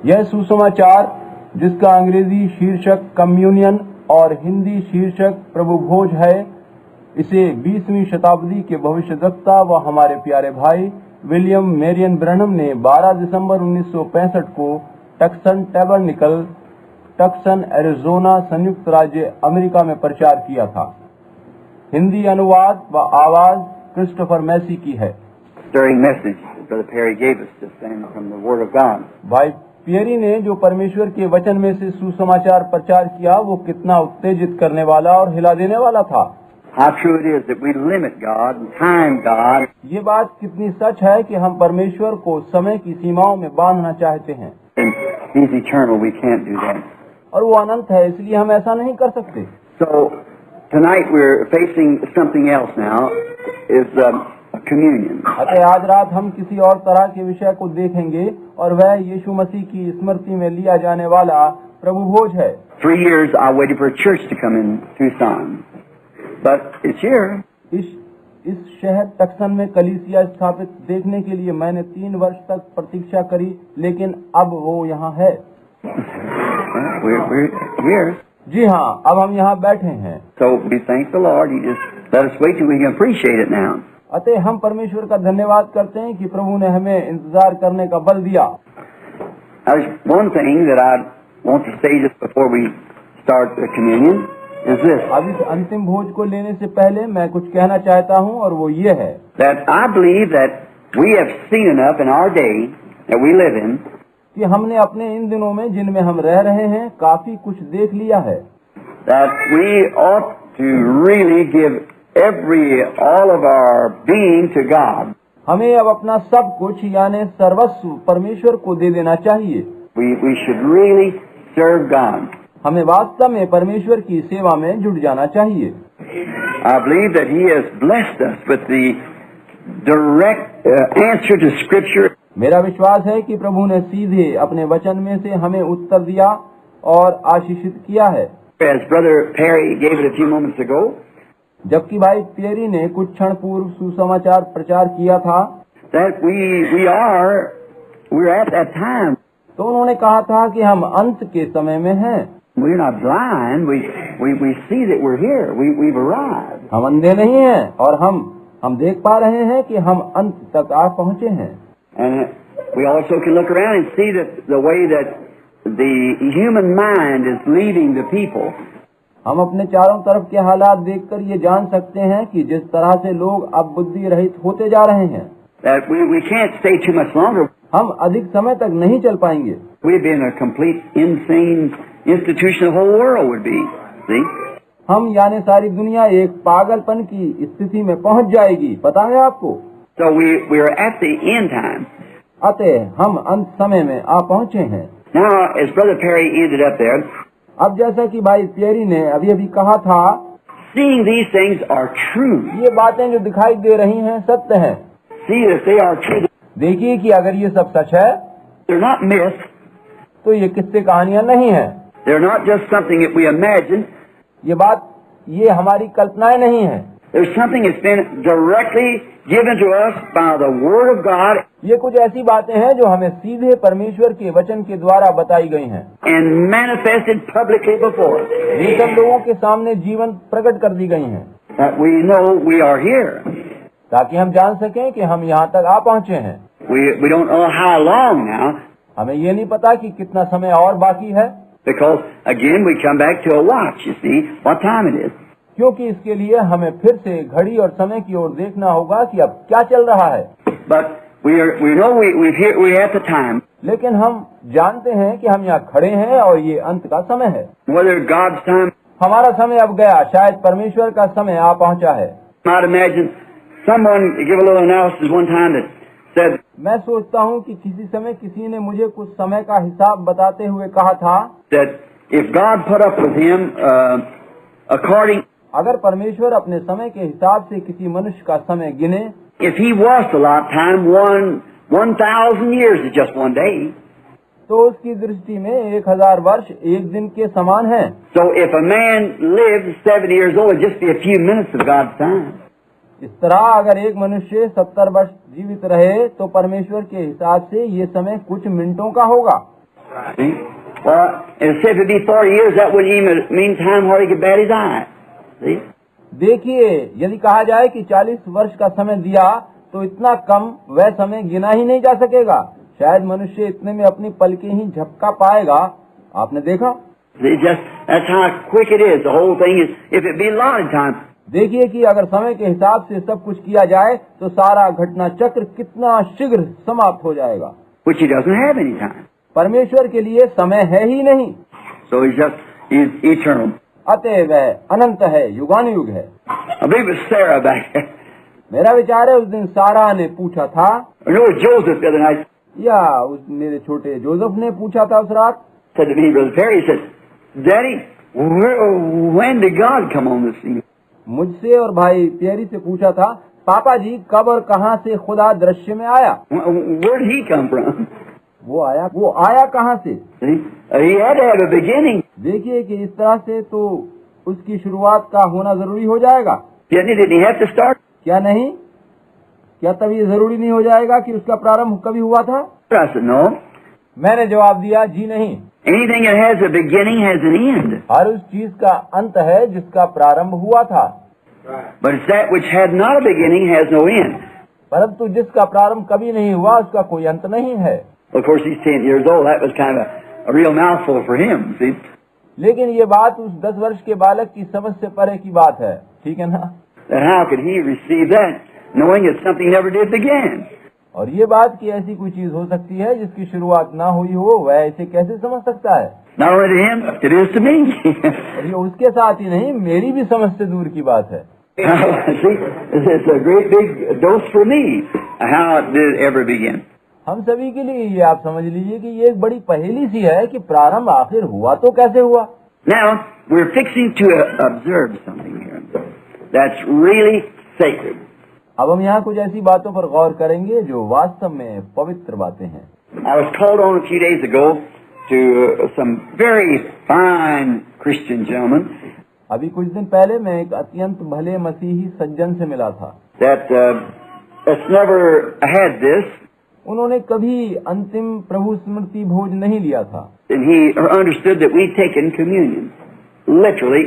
यह सुसमाचार, जिसका अंग्रेजी शीर्षक कम्युनियन और हिंदी शीर्षक प्रभु भोज है, इसे 20वीं शताब्दी के भविष्यद्वक्ता व हमारे प्यारे भाई विलियम मेरियन ब्रैनम ने 12 दिसंबर 1965 को टक्सन टैबरनेकल, टक्सन, एरिजोना, संयुक्त राज्य अमेरिका में प्रचार किया था। हिंदी अनुवाद व आवाज क्रिस्टोफर मैसी की है। भाई पियरी ने जो परमेश्वर के वचन में से सुसमाचार प्रचार किया, वो कितना उत्तेजित करने वाला और हिला देने वाला था। How true it is that we limit God and time God. ये बात कितनी सच है कि हम परमेश्वर को समय की सीमाओं में बांधना चाहते हैं। He's eternal, we can't do that. और वो अनंत है, इसलिए हम ऐसा नहीं कर सकते। So tonight we're facing something else now, is communion. अतः आज रात हम किसी और तरह के विषय को देखेंगे, और वह यीशु मसीह की स्मृति में लिया जाने वाला प्रभु भोज है। 3 years I waited for a church to come in Tucson, but it's here. इस शहर टक्सन में कलीसिया स्थापित देखने के लिए मैंने 3 वर्ष तक प्रतीक्षा करी, लेकिन अब वो यहाँ है। We're here. जी हाँ, अब हम यहाँ बैठे हैं। So we thank the Lord. He just let us wait till we can appreciate it now. अतः हम परमेश्वर का धन्यवाद करते हैं कि प्रभु ने हमें इंतजार करने का बल दिया। There's one thing that I want to say just before we start the communion is this. अब इस अंतिम भोज को लेने से पहले मैं कुछ कहना चाहता हूँ, और वो ये है That I believe that we have seen enough in our day that we live in कि हमने अपने इन दिनों में जिनमें हम रह रहे हैं काफी कुछ देख लिया है। that we ought to really give all of our being to God. हमें अब अपना सब कुछ यानी सर्वस्व परमेश्वर को दे देना चाहिए। We should really serve God. हमें वास्तव में परमेश्वर की सेवा में जुट जाना चाहिए। I believe that He has blessed us with the direct answer to Scripture. मेरा विश्वास है कि प्रभु ने सीधे अपने वचन में से हमें उत्तर दिया और आशीषित किया है। As Brother Perry gave it a few moments ago. जबकि भाई पियरी ने कुछ क्षण पूर्व सुसमाचार प्रचार किया था, that we're at that time. तो उन्होंने कहा था कि हम अंत के समय में हैं। We're not blind. We see that we're here. We've arrived. हम अंधे नहीं हैं, और हम देख पा रहे हैं कि हम अंत तक आ पहुँचे हैं। And we also can look around and see that the way that the human mind is leading the people. हम अपने चारों तरफ के हालात देखकर ये जान सकते हैं कि जिस तरह से लोग अब बुद्धि रहित होते जा रहे हैं, that we can't stay too much longer. हम अधिक समय तक नहीं चल पाएंगे। We've been a complete insane institution. The whole world would be. See? हम यानी सारी दुनिया एक पागलपन की स्थिति में पहुंच जाएगी, पता है आपको। So we're at the end time. अतः हम अंत समय में आ पहुंचे हैं। Now, as Brother Perry ended up there. अब जैसा कि भाई पियरी ने अभी कहा था, seeing these things are true. ये बातें जो दिखाई दे रही हैं सत्य हैं। See if they are true. देखिए कि अगर ये सब सच है, they're not myths. तो ये किस्से कहानियां नहीं है। They're not just something that we imagine. ये हमारी कल्पनाएं नहीं है। There's something that's been directly given to us by the Word of God. ये कुछ ऐसी बातें हैं जो हमें सीधे परमेश्वर के वचन के द्वारा बताई गई हैं। And manifested publicly before us. ये सब लोगों के सामने जीवन प्रकट कर दी गई हैं। That we know we are here. ताकि हम जान सकें कि हम यहाँ तक आ पहुँचे हैं। We don't know how long now. हमें ये नहीं पता कि कितना समय और बाकी है। Because again we come back to a watch. You see what time it is. क्योंकि इसके लिए हमें फिर से घड़ी और समय की ओर देखना होगा कि अब क्या चल रहा है। But we know we're at the time. लेकिन हम जानते हैं कि हम यहाँ खड़े हैं और ये अंत का समय है। Whether God's time. हमारा समय अब गया, शायद परमेश्वर का समय आ पहुँचा है। Might imagine someone give a little analysis one time that said. मैं सोचता हूँ कि किसी समय किसी ने मुझे कुछ समय का हिसाब बताते हुए कहा था that if God put up with him according. अगर परमेश्वर अपने समय के हिसाब से किसी मनुष्य का समय गिने, if he was to lot time 1,000 years is just one day. तो उसकी दृष्टि में 1000 वर्ष एक दिन के समान है। So if a man lives 70 years old, it'd just be a few minutes of God's time. इस तरह अगर एक मनुष्य 70 वर्ष जीवित रहे तो परमेश्वर के हिसाब से ये समय कुछ मिनटों का होगा। See? Well, and if it be 40 years, that wouldn't even mean time hardly could bat his eye. See? देखिए, यदि कहा जाए कि 40 वर्ष का समय दिया तो इतना कम वह समय गिना ही नहीं जा सकेगा। शायद मनुष्य इतने में अपनी पलकें ही झपका पाएगा। आपने देखा? That's how quick it is. The whole thing is, if it be allotted time. देखिए कि अगर समय के हिसाब से सब कुछ किया जाए तो सारा घटना चक्र कितना शीघ्र समाप्त हो जाएगा। Which he doesn't have any time. परमेश्वर के लिए समय है ही नहीं। So he's eternal. अतः वह अनंत है, युगानुयुग है। I believe it was Sarah back there. मेरा विचार है उस दिन सारा ने पूछा था, Or no, it was Joseph the other night. या उस मेरे छोटे जोसेफ ने पूछा था उस रात। Said to me, Brother Perry, he said, Daddy, when did God come on this scene? मुझसे और भाई पियरी से पूछा था, पापा जी कब और कहाँ से खुदा दृश्य में आया? Where did he come from? वो आया कहाँ से? See? He had to have a beginning. देखिए कि इस तरह से तो उसकी शुरुआत का होना जरूरी हो जाएगा। Didn't he have to start? क्या नहीं? क्या तभी जरूरी नहीं हो जाएगा कि उसका प्रारंभ कभी हुआ था? I said, no. मैंने जवाब दिया, जी नहीं। Anything that has a beginning has an end. हर उस चीज का अंत है जिसका प्रारंभ हुआ था। But it's that which had not a beginning has no end. परंतु जिसका प्रारंभ कभी नहीं हुआ उसका कोई अंत नहीं है। Of course, he's 10 years old. That was kind of a real mouthful for him, see? लेकिन ये बात उस 10 वर्ष के बालक की समझ से परे की बात है, ठीक है ना? That how could he receive that, knowing that something never did begin? और ये बात कि ऐसी कोई चीज हो सकती है जिसकी शुरुआत ना हुई हो, वह ऐसे कैसे समझ सकता है? Not only to him, it is to me. और ये उसके साथ ही नहीं, मेरी भी समझ से दूर की बात है। See, it's a great big dose for me. How did it ever begin? हम सभी के लिए ये आप समझ लीजिए कि ये एक बड़ी पहेली सी है कि प्रारंभ आखिर हुआ तो कैसे हुआ। Now, we're fixing to observe something here that's really sacred. अब हम यहाँ कुछ ऐसी बातों पर गौर करेंगे जो वास्तव में पवित्र बातें हैं। I was called on a few days ago to some very fine Christian gentlemen अभी कुछ दिन पहले मैं एक अत्यंत भले मसीही सज्जन से मिला था that's never had this, उन्होंने कभी अंतिम प्रभु स्मृति भोज नहीं लिया था। and he understood that we'd taken communion, literally.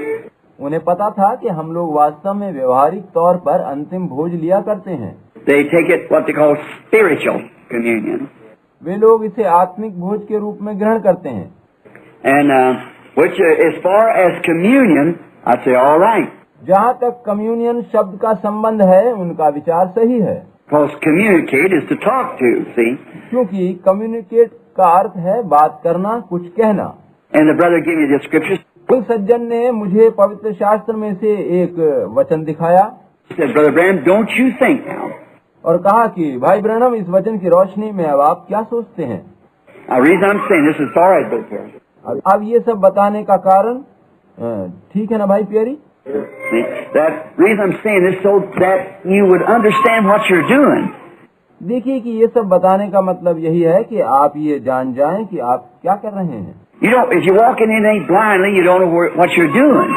उन्हें पता था कि हम लोग वास्तव में व्यवहारिक तौर पर अंतिम भोज लिया करते हैं। They take it what they call spiritual communion, वे लोग इसे आत्मिक भोज के रूप में ग्रहण करते हैं। and which, as far as communion, I'd say all right. जहाँ तक कम्युनियन शब्द का संबंध है उनका विचार सही है, Because communicate is to talk to, see. क्योंकि कम्युनिकेट का अर्थ है बात करना, कुछ कहना। And the brother gave me the scriptures. उस सज्जन ने मुझे पवित्र शास्त्र में से एक वचन दिखाया He said, Brother Branham, don't you think now? और कहा कि भाई ब्रैनम, इस वचन की रोशनी में अब आप क्या सोचते हैं? The reason I'm saying this is all right, Brother Perry. अब ये सब बताने का कारण ठीक है ना भाई प्यारी? See, that reason I'm saying this so that you would understand what you're doing. देखिए कि ये सब बताने का मतलब यही है कि आप ये जान जाएं कि आप क्या कर रहे हैं। You don't, if you're walking in anything blindly, you don't know what you're doing.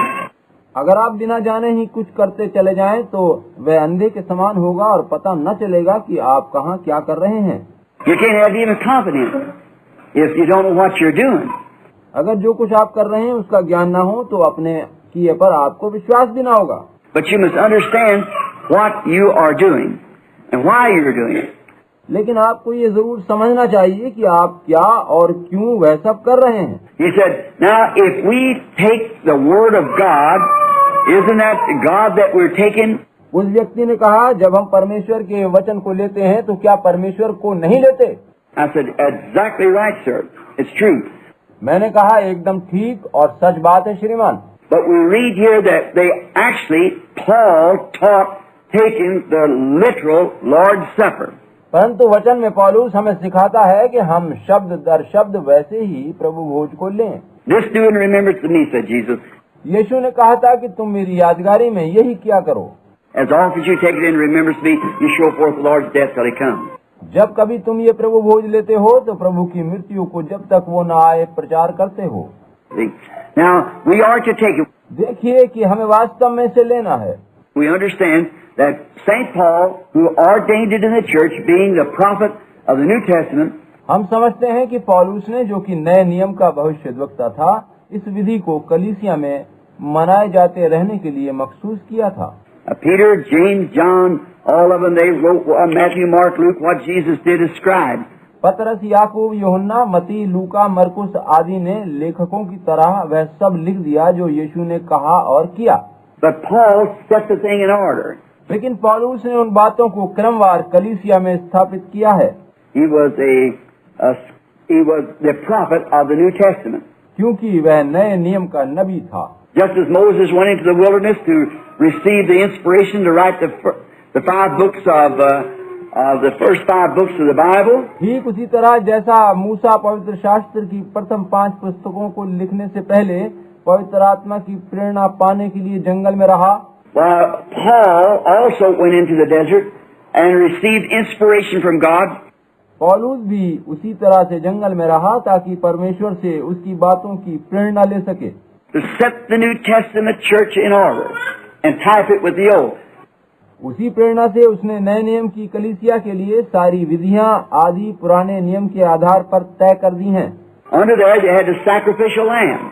अगर आप बिना जाने ही कुछ करते चले जाएं तो वह अंधे के समान होगा और पता न चलेगा कि आप कहाँ क्या कर रहे हैं। You can't have even confidence if you don't know what you're doing. अगर जो कुछ आप कर रहे हैं उसका ज्ञान न हो तो अपने किए पर आपको विश्वास भी न होगा। But you must understand what you are doing and why you're doing it. लेकिन आपको ये जरूर समझना चाहिए कि आप क्या और क्यों वह सब कर रहे हैं। He said, now if we take the word of God, isn't that God that we're taking? उस व्यक्ति ने कहा, जब हम परमेश्वर के वचन को लेते हैं तो क्या परमेश्वर को नहीं लेते? I said, exactly right, sir. It's true. मैंने कहा एकदम ठीक और सच बात है श्रीमान। But we read here that they actually, Paul taught taking the literal Lord's Supper. परंतु वचन में पौलुस हमें सिखाता है कि हम शब्द दर शब्द वैसे ही प्रभु भोज को लें। This do in remembrance of me, said Jesus. यीशु ने कहा था कि तुम मेरी यादगारी में यही किया करो। As often as you take it in remembrance of me, you show forth the Lord's death till he comes. जब कभी तुम ये प्रभु भोज लेते हो तो प्रभु की मृत्यु को जब तक वो न आए प्रचार करते हो। See? Now, we are to take it. देखिए कि हमें वास्तव में से लेना है। We understand that St. Paul, who ordained it in the church, being the prophet of the New Testament, हम समझते हैं कि पौलुस ने, जो कि नए नियम का भविष्यद्वक्ता था, इस विधि को कलीसिया में मनाए जाते रहने के लिए मखसूस किया था। Peter, James, John, all of them, they wrote Matthew, Mark, Luke, what Jesus did as scribes. पतरस, याकूब, यूहन्ना, मती, लूका, मरकुस आदि ने लेखकों की तरह वह सब लिख दिया जो यीशु ने कहा और किया। But Paul set the thing in order. लेकिन पौलुस ने उन बातों को क्रमवार कलीसिया में स्थापित किया है। He was the prophet of the New Testament. क्योंकि वह नए नियम का नबी था। Just as Moses went into the wilderness to receive the inspiration to write the 5 books of the first 5 books of the Bible. ठीक उसी तरह जैसा मूसा पवित्र शास्त्र की प्रथम 5 पुस्तकों को लिखने से पहले पवित्र आत्मा की प्रेरणा पाने के लिए जंगल में रहा, Paul also went into the desert and received inspiration from God. पौलुस भी उसी तरह से जंगल में रहा ताकि परमेश्वर से उसकी बातों की प्रेरणा ले सके। To set the New Testament church in order and type it with the old. उसी प्रेरणा से उसने नए नियम की कलीसिया के लिए सारी विधियां आदि पुराने नियम के आधार पर तय कर दी हैं। Under there they had the sacrificial lamb.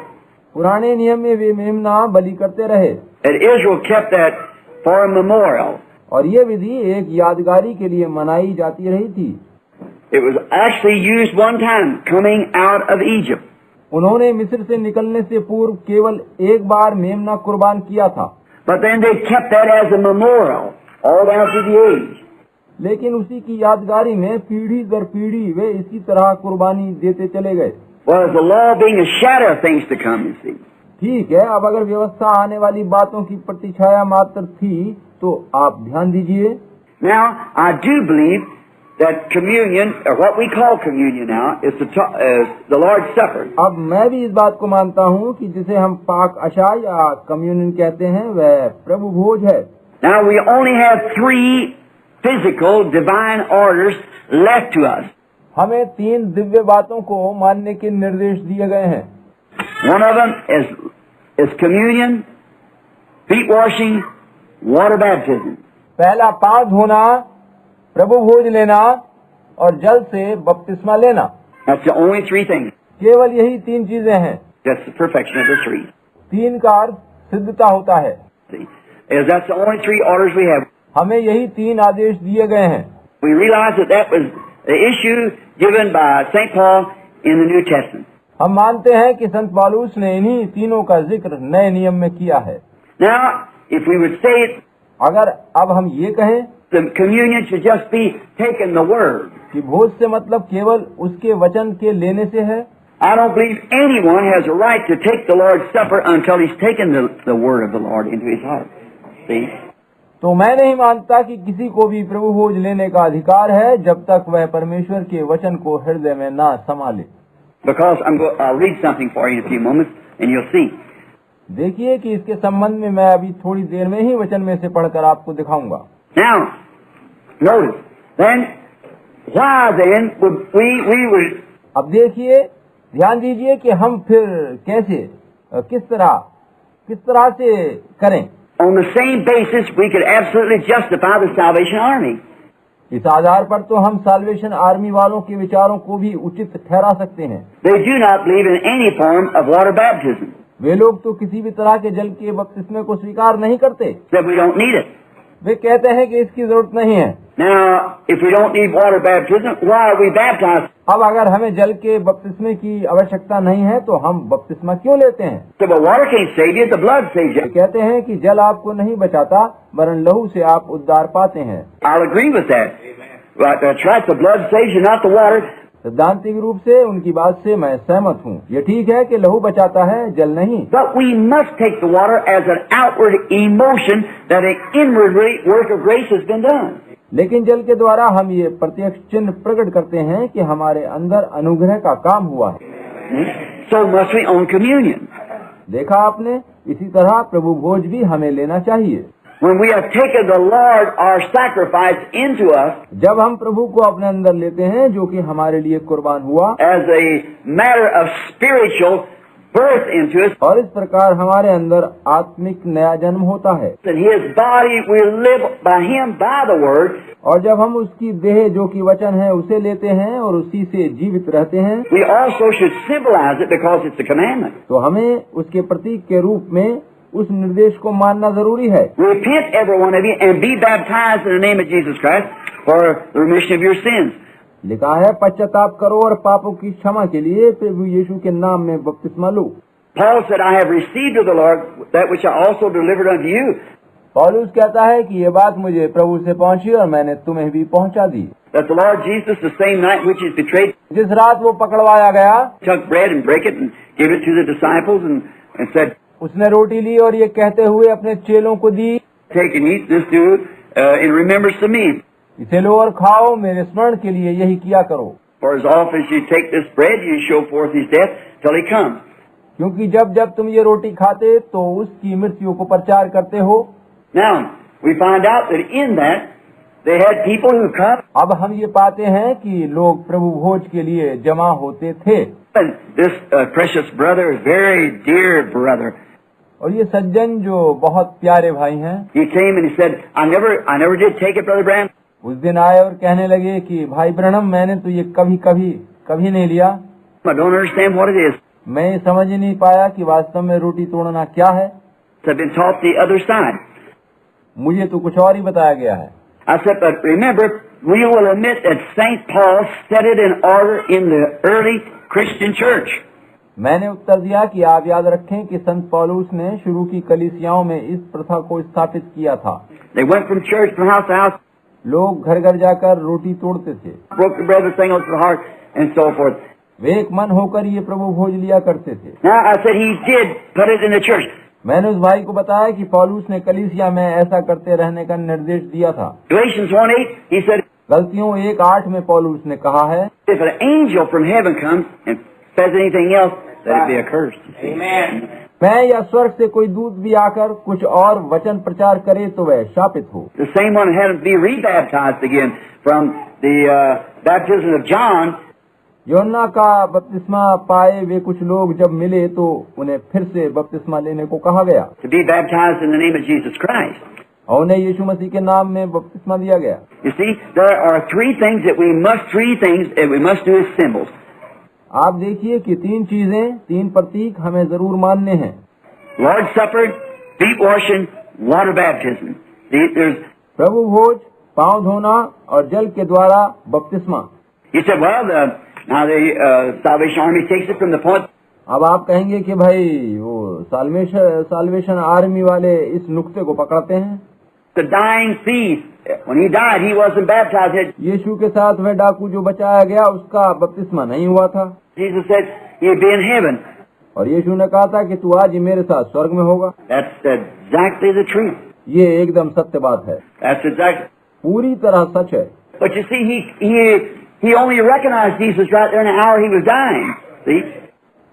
पुराने नियम में वे मेमना बलि करते रहे। And Israel kept that for a memorial. और ये विधि एक यादगारी के लिए मनाई जाती रही थी। It was actually used one time coming out of Egypt. उन्होंने मिस्र से निकलने से पूर्व केवल एक बार मेमना कुर्बान किया था। But then they kept that as a memorial all down through the age. लेकिन उसी की यादगारी में पीढ़ी दर पीढ़ी वे इसी तरह कुर्बानी देते चले गए। Well, the law being a shadow of things to come, you see. ठीक है, अब अगर व्यवस्था आने वाली बातों की प्रतिछाया मात्र थी तो आप ध्यान दीजिए। Now, I do believe that communion, or what we call communion now, is the Lord's Supper. अब मैं भी इस बात को मानता हूँ कि जिसे हम पाक अशा या कम्युनियन कहते हैं वह प्रभु भोज है। Now, we only have 3 physical divine orders left to us. हमें 3 दिव्य बातों को मानने के निर्देश दिए गए हैं। One of them is communion, feet washing, water baptism. पहला पांव धोना, प्रभु भोज लेना और जल से बपतिस्मा लेना। That's the only 3 things. केवल यही 3 चीजें हैं। That's the perfection of the 3. 3 का अर्थ सिद्धता होता है। See, that's the only 3 orders we have. हमें यही 3 आदेश दिए गए हैं। We realize that was the issue given by St. Paul in the New Testament. हम मानते हैं कि संत पौलुस ने इन्हीं तीनों का जिक्र नए नियम में किया है। Now, if we would say it, अगर अब हम ये कहें the communion should just be taking the word. कि भोज से मतलब केवल उसके वचन के लेने से है, I don't believe anyone has a right to take the Lord's Supper until he's taken the word of the Lord into his heart. See? तो मैं नहीं मानता कि किसी को भी प्रभु भोज लेने का अधिकार है जब तक वह परमेश्वर के वचन को हृदय में ना संभाले। Because I'll read something for you in a few moments and you'll see. देखिए कि इसके संबंध में मैं अभी थोड़ी देर में ही वचन में से पढ़कर आपको दिखाऊंगा। Now, notice, then, why then would we would... अब देखिए, ध्यान दीजिए कि हम फिर कैसे, किस तरह से करें। On the same basis, we could absolutely justify the Salvation Army. इस आधार पर तो हम साल्वेशन आर्मी वालों के विचारों को भी उचित ठहरा सकते हैं। They do not believe in any form of water baptism. वे लोग तो किसी भी तरह के जल के बपतिस्मे को स्वीकार नहीं करते। That we don't need it. वे कहते हैं कि इसकी जरूरत नहीं है। Now, if we don't need water baptism, why are we baptized? अब अगर हमें जल के बपतिस्मे की आवश्यकता नहीं है तो हम बपतिस्मा क्यों लेते हैं? So, but water can't save you, the blood saves way you. कहते हैं कि जल आपको नहीं बचाता वरन लहू से आप उद्धार पाते हैं। I'll agree with that. But that's right, the blood saves you, not the water. सिद्धांतिक रूप से उनकी बात से मैं सहमत हूँ। ये ठीक है कि लहू बचाता है, जल नहीं। But we must take the water as an outward emotion that an inward work of grace has been done. लेकिन जल के द्वारा हम ये प्रत्यक्ष चिन्ह प्रकट करते हैं कि हमारे अंदर अनुग्रह का काम हुआ है। So must we on communion. देखा आपने, इसी तरह प्रभु भोज भी हमें लेना चाहिए। When we have taken the Lord, our sacrifice, into us जब हम प्रभु को अपने अंदर लेते हैं जो कि हमारे लिए कुर्बान हुआ, as a matter of spiritual birth into us. और इस प्रकार हमारे अंदर आत्मिक नया जन्म होता है। And His body, we live by Him, by the Word. और जब हम उसकी देह जो कि वचन है उसे लेते हैं और उसी से जीवित रहते हैं, We also should symbolize it because it's a commandment. तो हमें उसके प्रतीक के रूप में उस निर्देश को मानना जरूरी है। Repent, every one of you, and be baptized in the name of Jesus Christ for the remission of your sins. लिखा है, पश्चाताप करो और पापों की क्षमा के लिए प्रभु यीशु के नाम में बपतिस्मा लो। Paul said, I have received of the Lord that which I also delivered unto you, पौलुस कहता है कि ये बात मुझे प्रभु से पहुंची और मैंने तुम्हें भी पहुंचा दी। that the Lord Jesus, the same night which He is betrayed, जिस रात वो पकड़वाया गया, took bread and brake it and gave it to the disciples and said, उसने रोटी ली और ये कहते हुए अपने चेलों को दी, Take and eat this, do in remembrance of me. इसे लो और खाओ, मेरे स्मरण के लिए यही किया करो। For as often as you take this bread, you show forth His death till He comes. क्योंकि जब जब तुम ये रोटी खाते तो उसकी मृत्यु को प्रचार करते हो। Now, we find out that in that, they had people who come, अब हम ये पाते हैं कि लोग प्रभु भोज के लिए जमा होते थे, and this precious brother, very dear brother, और ये सज्जन जो बहुत प्यारे भाई हैं, he came and he said, I never did take it, Brother Branham. उस दिन आए और कहने लगे कि भाई ब्रनम, मैंने तो ये कभी नहीं लिया। I don't understand what it is. मैं ये समझ ही नहीं पाया कि वास्तव में रोटी तोड़ना क्या है। I've been taught the other side. मुझे तो कुछ और ही बताया गया है। I said, but remember, we will admit that St. Paul set it in order in the early Christian church. मैंने उत्तर दिया कि आप याद रखें कि संत पौलुस ने शुरू की कलीसियाओं में इस प्रथा को स्थापित किया था। They went from church from house to house, लोग घर घर जाकर रोटी तोड़ते थे, broke the bread, sang on the heart, and so forth. वे एक मन होकर ये प्रभु भोज लिया करते थे। Now, I said he did put it in the church. मैंने उस भाई को बताया कि पौलुस ने कलीसिया में ऐसा करते रहने का निर्देश दिया था। Galatians 1:8, he said, गलतियों 1:8 में पौलुस ने कहा है, if an angel from heaven comes and says anything else, let it be accursed. Amen. मैं या स्वर्ग से कोई दूत भी आकर कुछ और वचन प्रचार करे तो वह शापित हो। The same one had to be rebaptized again from the baptism of John. योना का बपतिस्मा पाए वे कुछ लोग जब मिले तो उन्हें फिर से बपतिस्मा लेने को कहा गया To be baptized in the name of Jesus Christ. और उन्हें यीशु मसीह के नाम में बपतिस्मा दिया गया। You see, there are three things that we must do as symbols. आप देखिए कि 3 चीजें, 3 प्रतीक हमें जरूर मानने हैं। Lord's Supper, feet washing, water baptism. There's, प्रभु भोज, पांव धोना और जल के द्वारा बपतिस्मा। he said, well, now the Salvation Army takes it from the point. अब आप कहेंगे कि भाई वो साल्वेशन आर्मी वाले इस नुक्ते को पकड़ते हैं। The dying thief, when he died, he wasn't baptized. यीशु के साथ वह डाकू जो बचाया गया उसका बपतिस्मा नहीं हुआ था, Jesus said, he'd be in heaven. और यीशु ने कहा था कि तू आज ही मेरे साथ स्वर्ग में होगा। That's exactly the truth. ये एकदम सत्य बात है, That's exactly. पूरी तरह सच है। But you see, he only recognized Jesus right there in the hour he was dying. See?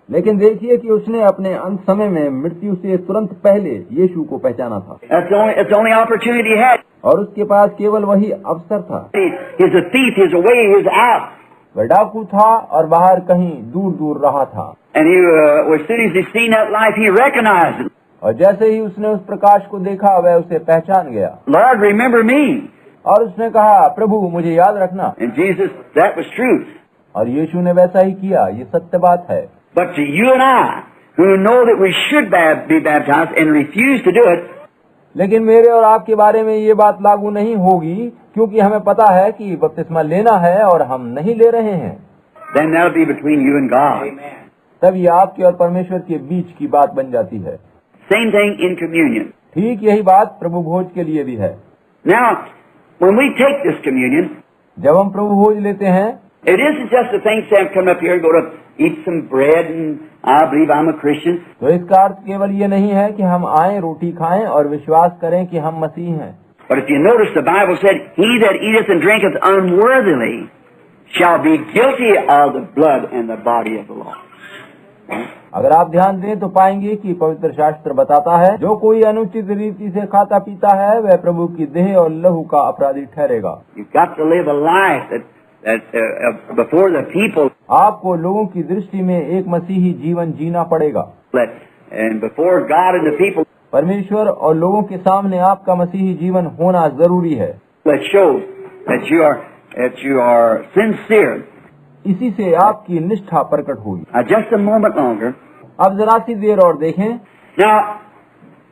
लेकिन देखिए कि उसने अपने अंत समय में मृत्यु से तुरंत पहले यीशु को पहचाना था, That's the only opportunity he had. और उसके पास केवल वही अवसर था। He's a thief, he's away, he's out. वह डाकू था और बाहर कहीं दूर दूर रहा था, And as soon as he seen that life, he recognized it. और जैसे ही उसने उस प्रकाश को देखा वह उसे पहचान गया, Lord, remember me. और उसने कहा, प्रभु मुझे याद रखना। And Jesus, that was true. और यीशु ने वैसा ही किया, ये सत्य बात है। But to you and I, who know that we should be baptized and refuse to do it, लेकिन मेरे और आपके बारे में ये बात लागू नहीं होगी, क्योंकि हमें पता है कि बपतिस्मा लेना है और हम नहीं ले रहे हैं। then that'll be between you and God. तब ये आपके और परमेश्वर के बीच की बात बन जाती है। Same thing in communion. ठीक यही बात प्रभु भोज के लिए भी है। Now, when we take this communion, जब हम प्रभु भोज लेते हैं, it isn't just a thing to come up here and go to eat some bread and I believe I'm a Christian. तो इसका अर्थ केवल ये नहीं है कि हम आए, रोटी खाएं और विश्वास करें कि हम मसीह हैं। But if you notice, the Bible said, he that eateth and drinketh unworthily shall be guilty of the blood and the body of the Lord. अगर आप ध्यान दें तो पाएंगे कि पवित्र शास्त्र बताता है, जो कोई अनुचित रीति से खाता पीता है वह प्रभु की देह और लहू का अपराधी ठहरेगा। You've got to live a life that before the people, आपको लोगों की दृष्टि में एक मसीही जीवन जीना पड़ेगा, and before God and the people, परमेश्वर और लोगों के सामने आपका मसीही जीवन होना जरूरी है। that shows that you are sincere. इसी से आपकी निष्ठा प्रकट होगी। Now, just a moment longer. अब जरा सी देर और देखें। Now,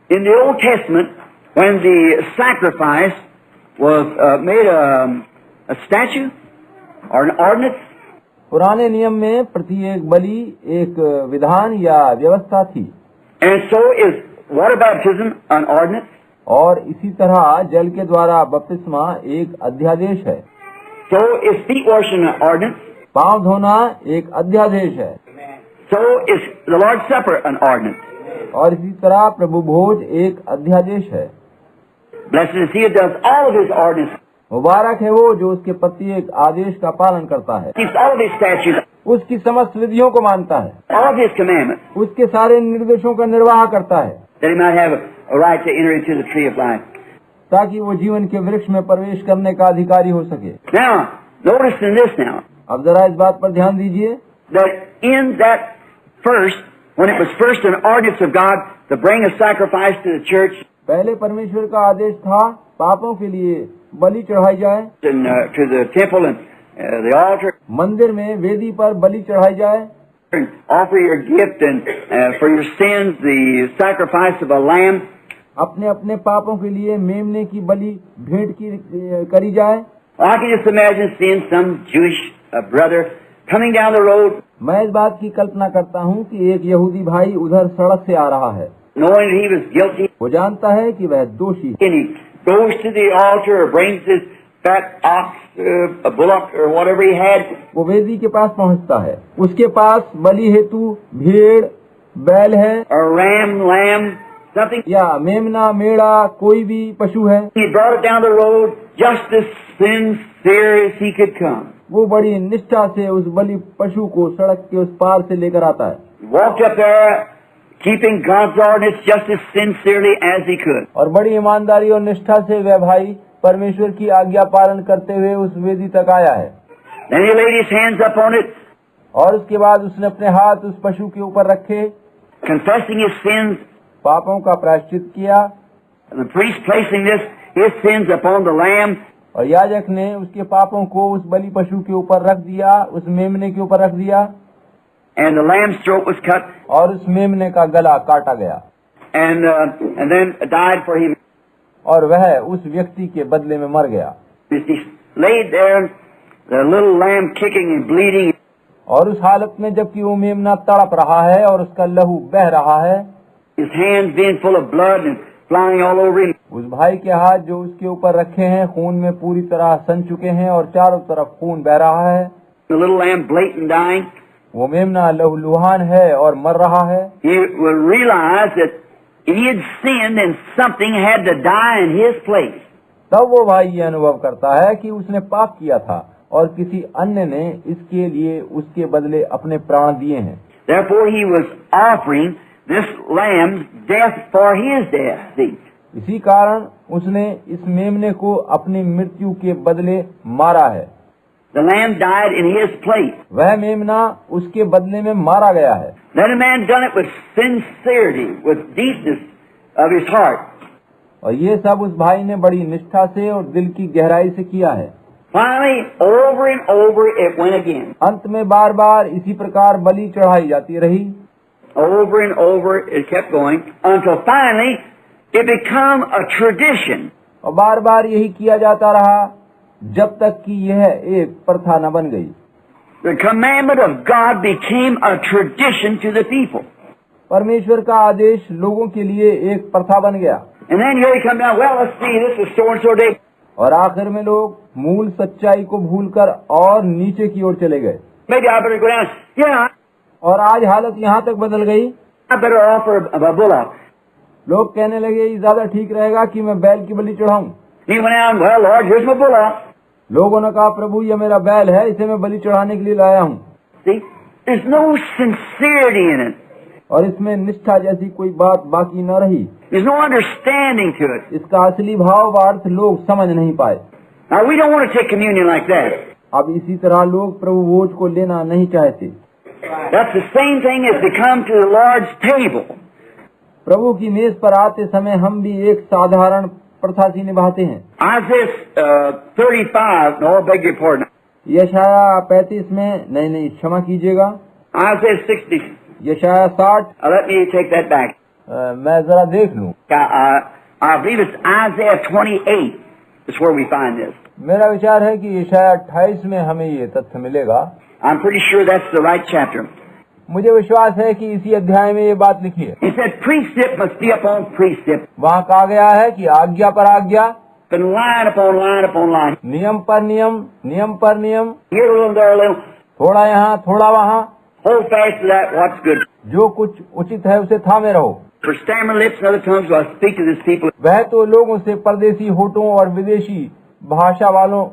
in the Old Testament, when the sacrifice was made a statue or an ordinance, पुराने नियम में प्रत्येक बलि एक विधान या व्यवस्था थी, and so is water baptism an ordinance. और इसी तरह जल के द्वारा बपतिस्मा एक अध्यादेश है। So is feet washing an ordinance. पांव धोना एक अध्यादेश है। So is the Lord's Supper an ordinance. और इसी तरह प्रभु भोज एक अध्यादेश है। Blessed is he who does all of his ordinances, मुबारक है वो जो उसके प्रत्येक आदेश का पालन करता है, keeps all of his statutes, उसकी समस्त विधियों को मानता है, all of his commandments, उसके सारे निर्देशों का निर्वाह करता है, that he might have a right to enter into the tree of life. ताकि वो जीवन के वृक्ष में प्रवेश करने का अधिकारी हो सके। Now, notice in this now, अब जरा इस बात पर ध्यान दीजिए that in that first, when it was first an ordinance of God to bring a sacrifice to the church पहले परमेश्वर का आदेश था पापों के लिए बलि चढ़ाई जाए, and to the temple and the altar, मंदिर में वेदी पर बलि चढ़ाई जाए, and offer your gift and for your sins the sacrifice of a lamb. अपने अपने पापों के लिए मेमने की बलि भेंट की करी जाए। I can just imagine seeing some Jewish brother coming down the road, मैं इस बात की कल्पना करता हूँ कि एक यहूदी भाई उधर सड़क से आ रहा है, knowing that he was guilty, वो जानता है कि वह दोषी है, and he goes to the altar or brings his fat ox, a bullock or whatever he had, वो वेदी के पास पहुँचता है, उसके पास बलि हेतु भेड़ बैल है or ram, lamb, something. या मेमना मेढ़ा कोई भी पशु है, He brought it down the road just as sincere as he could come. वो बड़ी निष्ठा से उस बलि पशु को सड़क के उस पार से लेकर आता है, He walked up there, keeping God's ordinance just as sincerely as he could. और बड़ी ईमानदारी और निष्ठा से वह भाई परमेश्वर की आज्ञा पालन करते हुए उस वेदी तक आया है। Then he laid his hands upon it, और उसके बाद उसने अपने हाथ उस पशु के ऊपर रखे, confessing his sins, पापों का प्रायश्चित किया, and the priest placing his sins upon the lamb, और याजक ने उसके पापों को उस बलि पशु के ऊपर रख दिया, उस मेमने के ऊपर रख दिया, and the lamb's throat was cut, और उस मेमने का गला काटा गया, and then died for him. और वह उस व्यक्ति के बदले में मर गया। He laid there, the little lamb kicking and bleeding, और उस हालत में जबकि वो मेमना तड़प रहा है और उसका लहू बह रहा है, his hands being full of blood and flying all over him. उस भाई के हाथ जो उसके ऊपर रखे हैं खून में पूरी तरह सन चुके हैं और चारों तरफ खून बह रहा है, The little lamb blatant dying. वो मेमना लहूलुहान है और मर रहा है। He will realize that he had sinned and something had to die in his place. तब वो भाई ये अनुभव करता है कि उसने पाप किया था और किसी अन्य ने इसके लिए उसके बदले अपने प्राण दिए हैं। Therefore he was offering this lamb's death for his death. इसी कारण उसने इस मेमने को अपनी मृत्यु के बदले मारा है। The lamb died in his place. वह मेमना उसके बदले में मारा गया है। Then a man done it with sincerity, with deepness of his heart. और ये सब उस भाई ने बड़ी निष्ठा से और दिल की गहराई से किया है। Finally, over and over it went again. अंत में बार बार इसी प्रकार बलि चढ़ाई जाती रही, Over and over it kept going until finally it became a tradition. और बार बार यही किया जाता रहा जब तक कि यह एक प्रथा न बन गई। The commandment of God became a tradition to the people. परमेश्वर का आदेश लोगों के लिए एक प्रथा बन गया। And then here you come down, well, let's see, this is so and so day. और आखिर में लोग मूल सच्चाई को भूलकर और नीचे की ओर चले गए। Maybe I better go down. Yeah, और आज हालत यहाँ तक बदल गई, I better offer a bullock. लोग कहने लगे ये ज्यादा ठीक रहेगा कि मैं बैल की बलि चढ़ाऊं। He went out, well, Lord, here's my bullock. लोगों ने कहा प्रभु ये मेरा बैल है, इसे मैं बलि चढ़ाने के लिए लाया हूँ। See, there's no sincerity in it. और इसमें निष्ठा जैसी कोई बात बाकी न रही। There's no understanding to it. इसका असली भावार्थ लोग समझ नहीं पाए। Now, we don't want to take communion like that. अब इसी तरह लोग प्रभु भोज को लेना नहीं चाहते। That's the same thing as to come to the Lord's table. प्रभु की मेज पर आते समय हम भी एक साधारण प्रथा सी निभाते हैं। Isaiah 35, no, I beg your pardon. यशाया 35 में, नहीं क्षमा कीजिएगा, Isaiah 60. यशाया 60। Let me take that back. मैं जरा देख लूं। I believe it's Isaiah 28 is where we find this. मेरा विचार है कि यशाया 28 में हमें ये तथ्य मिलेगा। I'm pretty sure that's the right chapter. मुझे विश्वास है कि इसी अध्याय में ये बात लिखी है। He said precept must be upon precept, वहाँ कहा गया है कि आज्ञा पर आज्ञा, and line upon line upon line. नियम पर नियम, नियम पर नियम, Here a little, there a little. थोड़ा यहाँ थोड़ा वहाँ, Hold fast to that what's good. जो कुछ उचित है उसे थामे रहो। For stammering lips and other tongues will I speak to this people. वह तो लोगों से परदेशी होठों और विदेशी भाषा वालों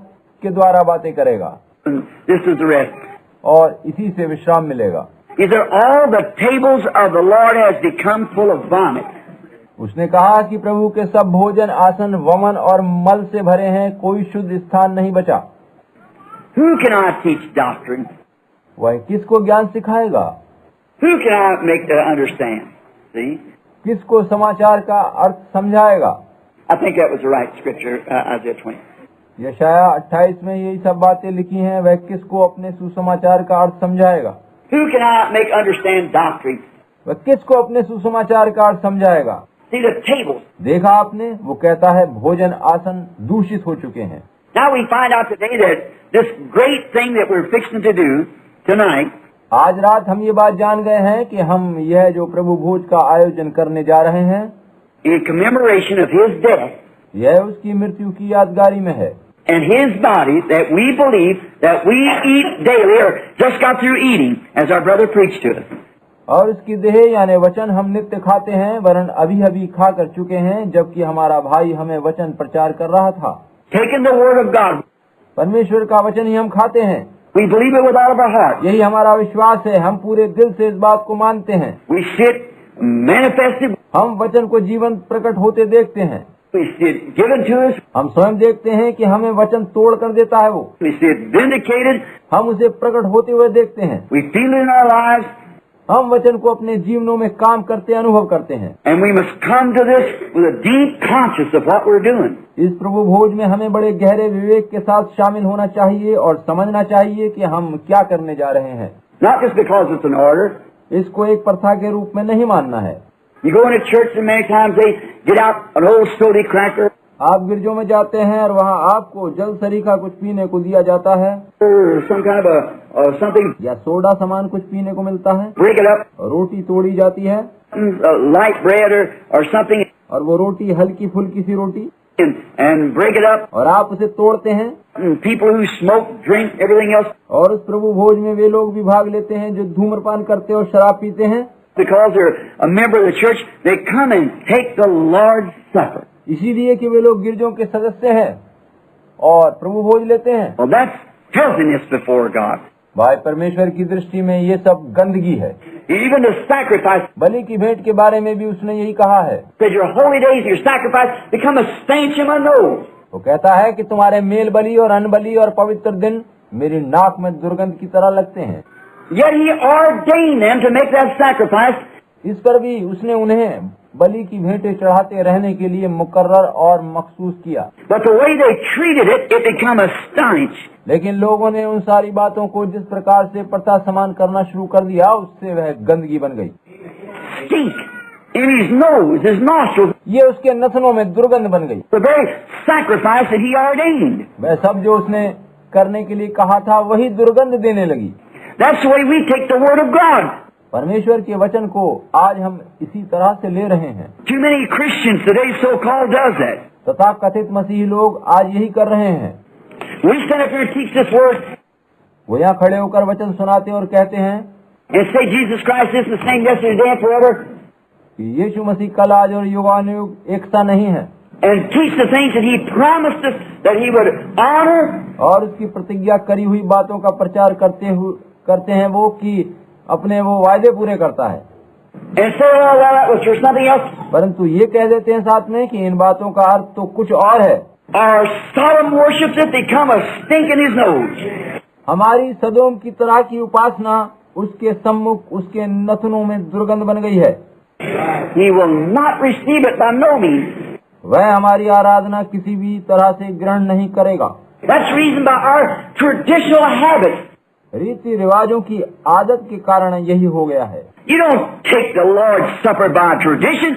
के द्वारा बातें करेगा, And this is the rest. और इसी से विश्राम मिलेगा। He said, all the tables of the Lord has become full of vomit. उसने कहा कि प्रभु के सब भोजन आसन वमन और मल से भरे हैं, कोई शुद्ध स्थान नहीं बचा। Who can I teach doctrine? वह किसको ज्ञान सिखाएगा? Who can I make to understand? See? किसको समाचार का अर्थ समझाएगा? I think that was the right scripture, Isaiah 20. यशाया 28 में यही सब बातें लिखी हैं। वह किसको अपने सुसमाचार का अर्थ समझाएगा? Who can I make understand doctrine? वह किसको अपने सुसमाचार का अर्थ समझाएगा? See the tables. देखा आपने, वो कहता है भोजन आसन दूषित हो चुके हैं। Now we find out today that this great thing that we're fixing to do tonight, आज रात हम ये बात जान गए हैं कि हम यह जो प्रभु भोज का आयोजन करने जा रहे हैं, in commemoration of His death यह उसकी मृत्यु की यादगारी में है, and His body that we believe that we eat daily or just got through eating as our brother preached to us. और उसकी देह यानी वचन हम नित्य खाते हैं, वरन अभी अभी खा कर चुके हैं, जबकि हमारा भाई हमें वचन प्रचार कर रहा था। Taking the Word of God, परमेश्वर का वचन ही हम खाते हैं, we believe it with all of our heart. यही हमारा विश्वास है। हम पूरे दिल से इस बात को मानते हैं। We see it manifested, हम वचन को जीवंत प्रकट होते देखते हैं। we see it given to us, हम स्वयं देखते हैं कि हमें वचन तोड़ कर देता है वो। we see it vindicated, हम उसे प्रकट होते हुए देखते हैं। we feel it in our lives, हम वचन को अपने जीवनों में काम करते अनुभव करते हैं। and we must come to this with a deep conscience of what we're doing. इस प्रभु भोज में हमें बड़े गहरे विवेक के साथ शामिल होना चाहिए और समझना चाहिए कि हम क्या करने जा रहे हैं। Not just because it's an order. इसको एक प्रथा के रूप में नहीं मानना है। You go into church and many times they get out an old sody cracker आप गिरजों में जाते हैं और वहाँ आपको जल सरीखा कुछ पीने को दिया जाता है, or some kind of something, या सोडा सामान कुछ पीने को मिलता है, break it up, रोटी तोड़ी जाती है, light bread or something, और वो रोटी हल्की फुल्की सी रोटी, and break it up. और आप उसे तोड़ते हैं। And people who smoke, drink, everything else, और उस प्रभु भोज में वे लोग भी भाग लेते हैं जो धूम्रपान करते और शराब पीते हैं। because they're a member of the church, they come and take the Lord's Supper. इसीलिए कि वे लोग गिरजों के सदस्य हैं और प्रभु भोज लेते हैं। Well, that's filthiness before God. भाई परमेश्वर की दृष्टि में ये सब गंदगी है। Even the sacrifice, बलि की भेंट के बारे में भी उसने यही कहा है। that your holy days, your sacrifice, become a stench in my nose. वो कहता है कि तुम्हारे मेल बलि और अन्न बलि और पवित्र दिन मेरी नाक में दुर्गंध की तरह लगते हैं। Yet He ordained them to make that sacrifice. इस पर भी उसने उन्हें बलि की भेंटें चढ़ाते रहने के लिए मुकर्रर और मखसूस किया। But the way they treated it, it became a stench. लेकिन लोगों ने उन सारी बातों को जिस प्रकार से प्रथा समान करना शुरू कर दिया, उससे वह गंदगी बन गई। Stink in His nose, His nostrils, ये उसके नथनों में दुर्गंध बन गई। the very sacrifice that He ordained. वह सब जो उसने करने के लिए कहा था वही दुर्गंध देने लगी। That's the way we take the Word of God. परमेश्वर के वचन को आज हम इसी तरह से ले रहे हैं। Too many Christians today so-called does that. तथा कथित मसीही लोग आज यही कर रहे हैं। We stand up here and teach this Word वो यहाँ खड़े होकर वचन सुनाते और कहते हैं and say Jesus Christ is the same yesterday, today, and forever, कि यीशु मसीह कल आज और युगानुयुग एक सा नहीं है, and teach the things that He promised us that He would honor, और उसकी प्रतिज्ञा करी हुई बातों का प्रचार करते हैं वो कि अपने वो वायदे पूरे करता है। and say, oh, well, that was for something else. परंतु ये कह देते हैं साथ में कि इन बातों का अर्थ तो कुछ और है। Our Sodom worships it, they come a stink in his nose. हमारी सदोम की तरह की उपासना उसके सम्मुख उसके नथनों में दुर्गंध बन गई है। He will not receive it by no means. वह हमारी आराधना किसी भी तरह से ग्रहण नहीं करेगा। That's the reason by our traditional habits. रीति रिवाजों की आदत के कारण यही हो गया है। You don't take the Lord's Supper by tradition.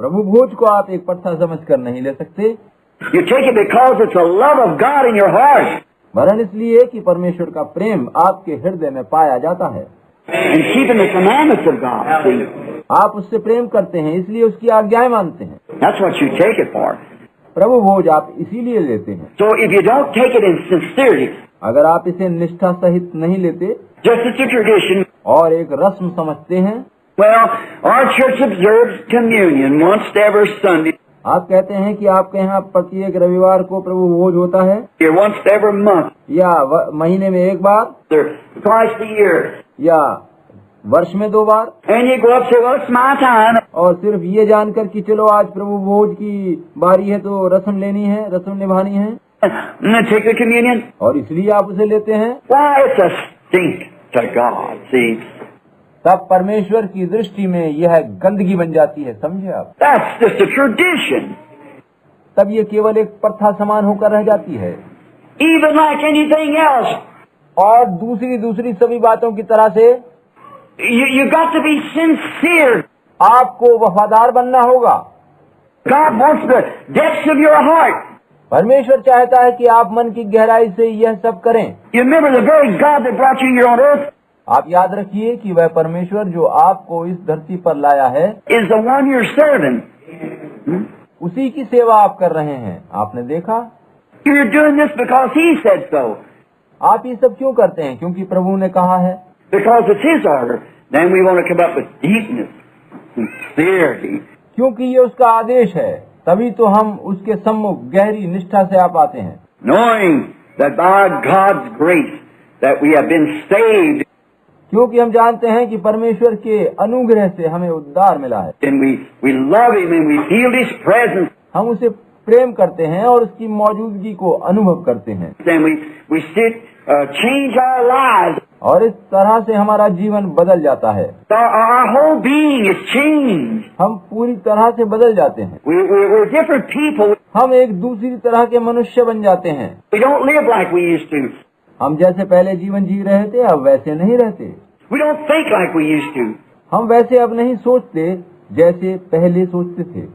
प्रभु भोज को आप एक प्रथा समझकर नहीं ले सकते, You take it because it's the love of God in your heart. वरन इसलिए कि परमेश्वर का प्रेम आपके हृदय में पाया जाता है। And keeping the commandments of God. See? आप उससे प्रेम करते हैं, इसलिए उसकी आज्ञाएं मानते हैं। That's what you take it for. प्रभु भोज आप इसीलिए लेते हैं। So if you don't take it in sincerity, अगर आप इसे निष्ठा सहित नहीं लेते just as a tradition, और एक रस्म समझते हैं, well, our church observes communion once every Sunday, आप कहते हैं कि आपके यहाँ प्रत्येक रविवार को प्रभु भोज होता है or once every month, या महीने में एक बार or twice a year, या वर्ष में 2 बार, and you go up and say, well, it's my time. और सिर्फ ये जानकर कि चलो आज प्रभु भोज की बारी है तो रस्म लेनी है, रस्म निभानी है, And then take the communion. और इसलिए आप उसे लेते हैं। Why, it's a stink to God, see. तब परमेश्वर की दृष्टि में यह गंदगी बन जाती है, समझे आप। That's just a tradition. तब ये केवल एक प्रथा समान होकर रह जाती है। Even like anything else, और दूसरी सभी बातों की तरह से you got to be sincere. आपको वफादार बनना होगा। God wants the depths of your heart. परमेश्वर चाहता है कि आप मन की गहराई से यह सब करें। You remember the very God that brought you here on earth आप याद रखिए कि वह परमेश्वर जो आपको इस धरती पर लाया है is the one you're serving. उसी की सेवा आप कर रहे हैं। आपने देखा, You're doing this because He said so. आप ये सब क्यों करते हैं? क्योंकि प्रभु ने कहा है। Because it's His order. Then we want to come up with deepness, sincerity. क्योंकि ये उसका आदेश है, तभी तो हम उसके सम्मुख गहरी निष्ठा से आ पाते हैं। Knowing that by God's grace that we have been saved, क्योंकि हम जानते हैं कि परमेश्वर के अनुग्रह से हमें उद्धार मिला है। and we love Him and we feel His presence, हम उसे प्रेम करते हैं और उसकी मौजूदगी को अनुभव करते हैं, and we change our lives. और इस तरह से हमारा जीवन बदल जाता है। Our whole being is changed. हम पूरी तरह से बदल जाते हैं। We're different people. हम एक दूसरी तरह के मनुष्य बन जाते हैं। We don't live like we used to. हम जैसे पहले जीवन जी रहे थे अब वैसे नहीं रहते। We don't think like we used to. हम वैसे अब नहीं सोचते जैसे पहले सोचते थे।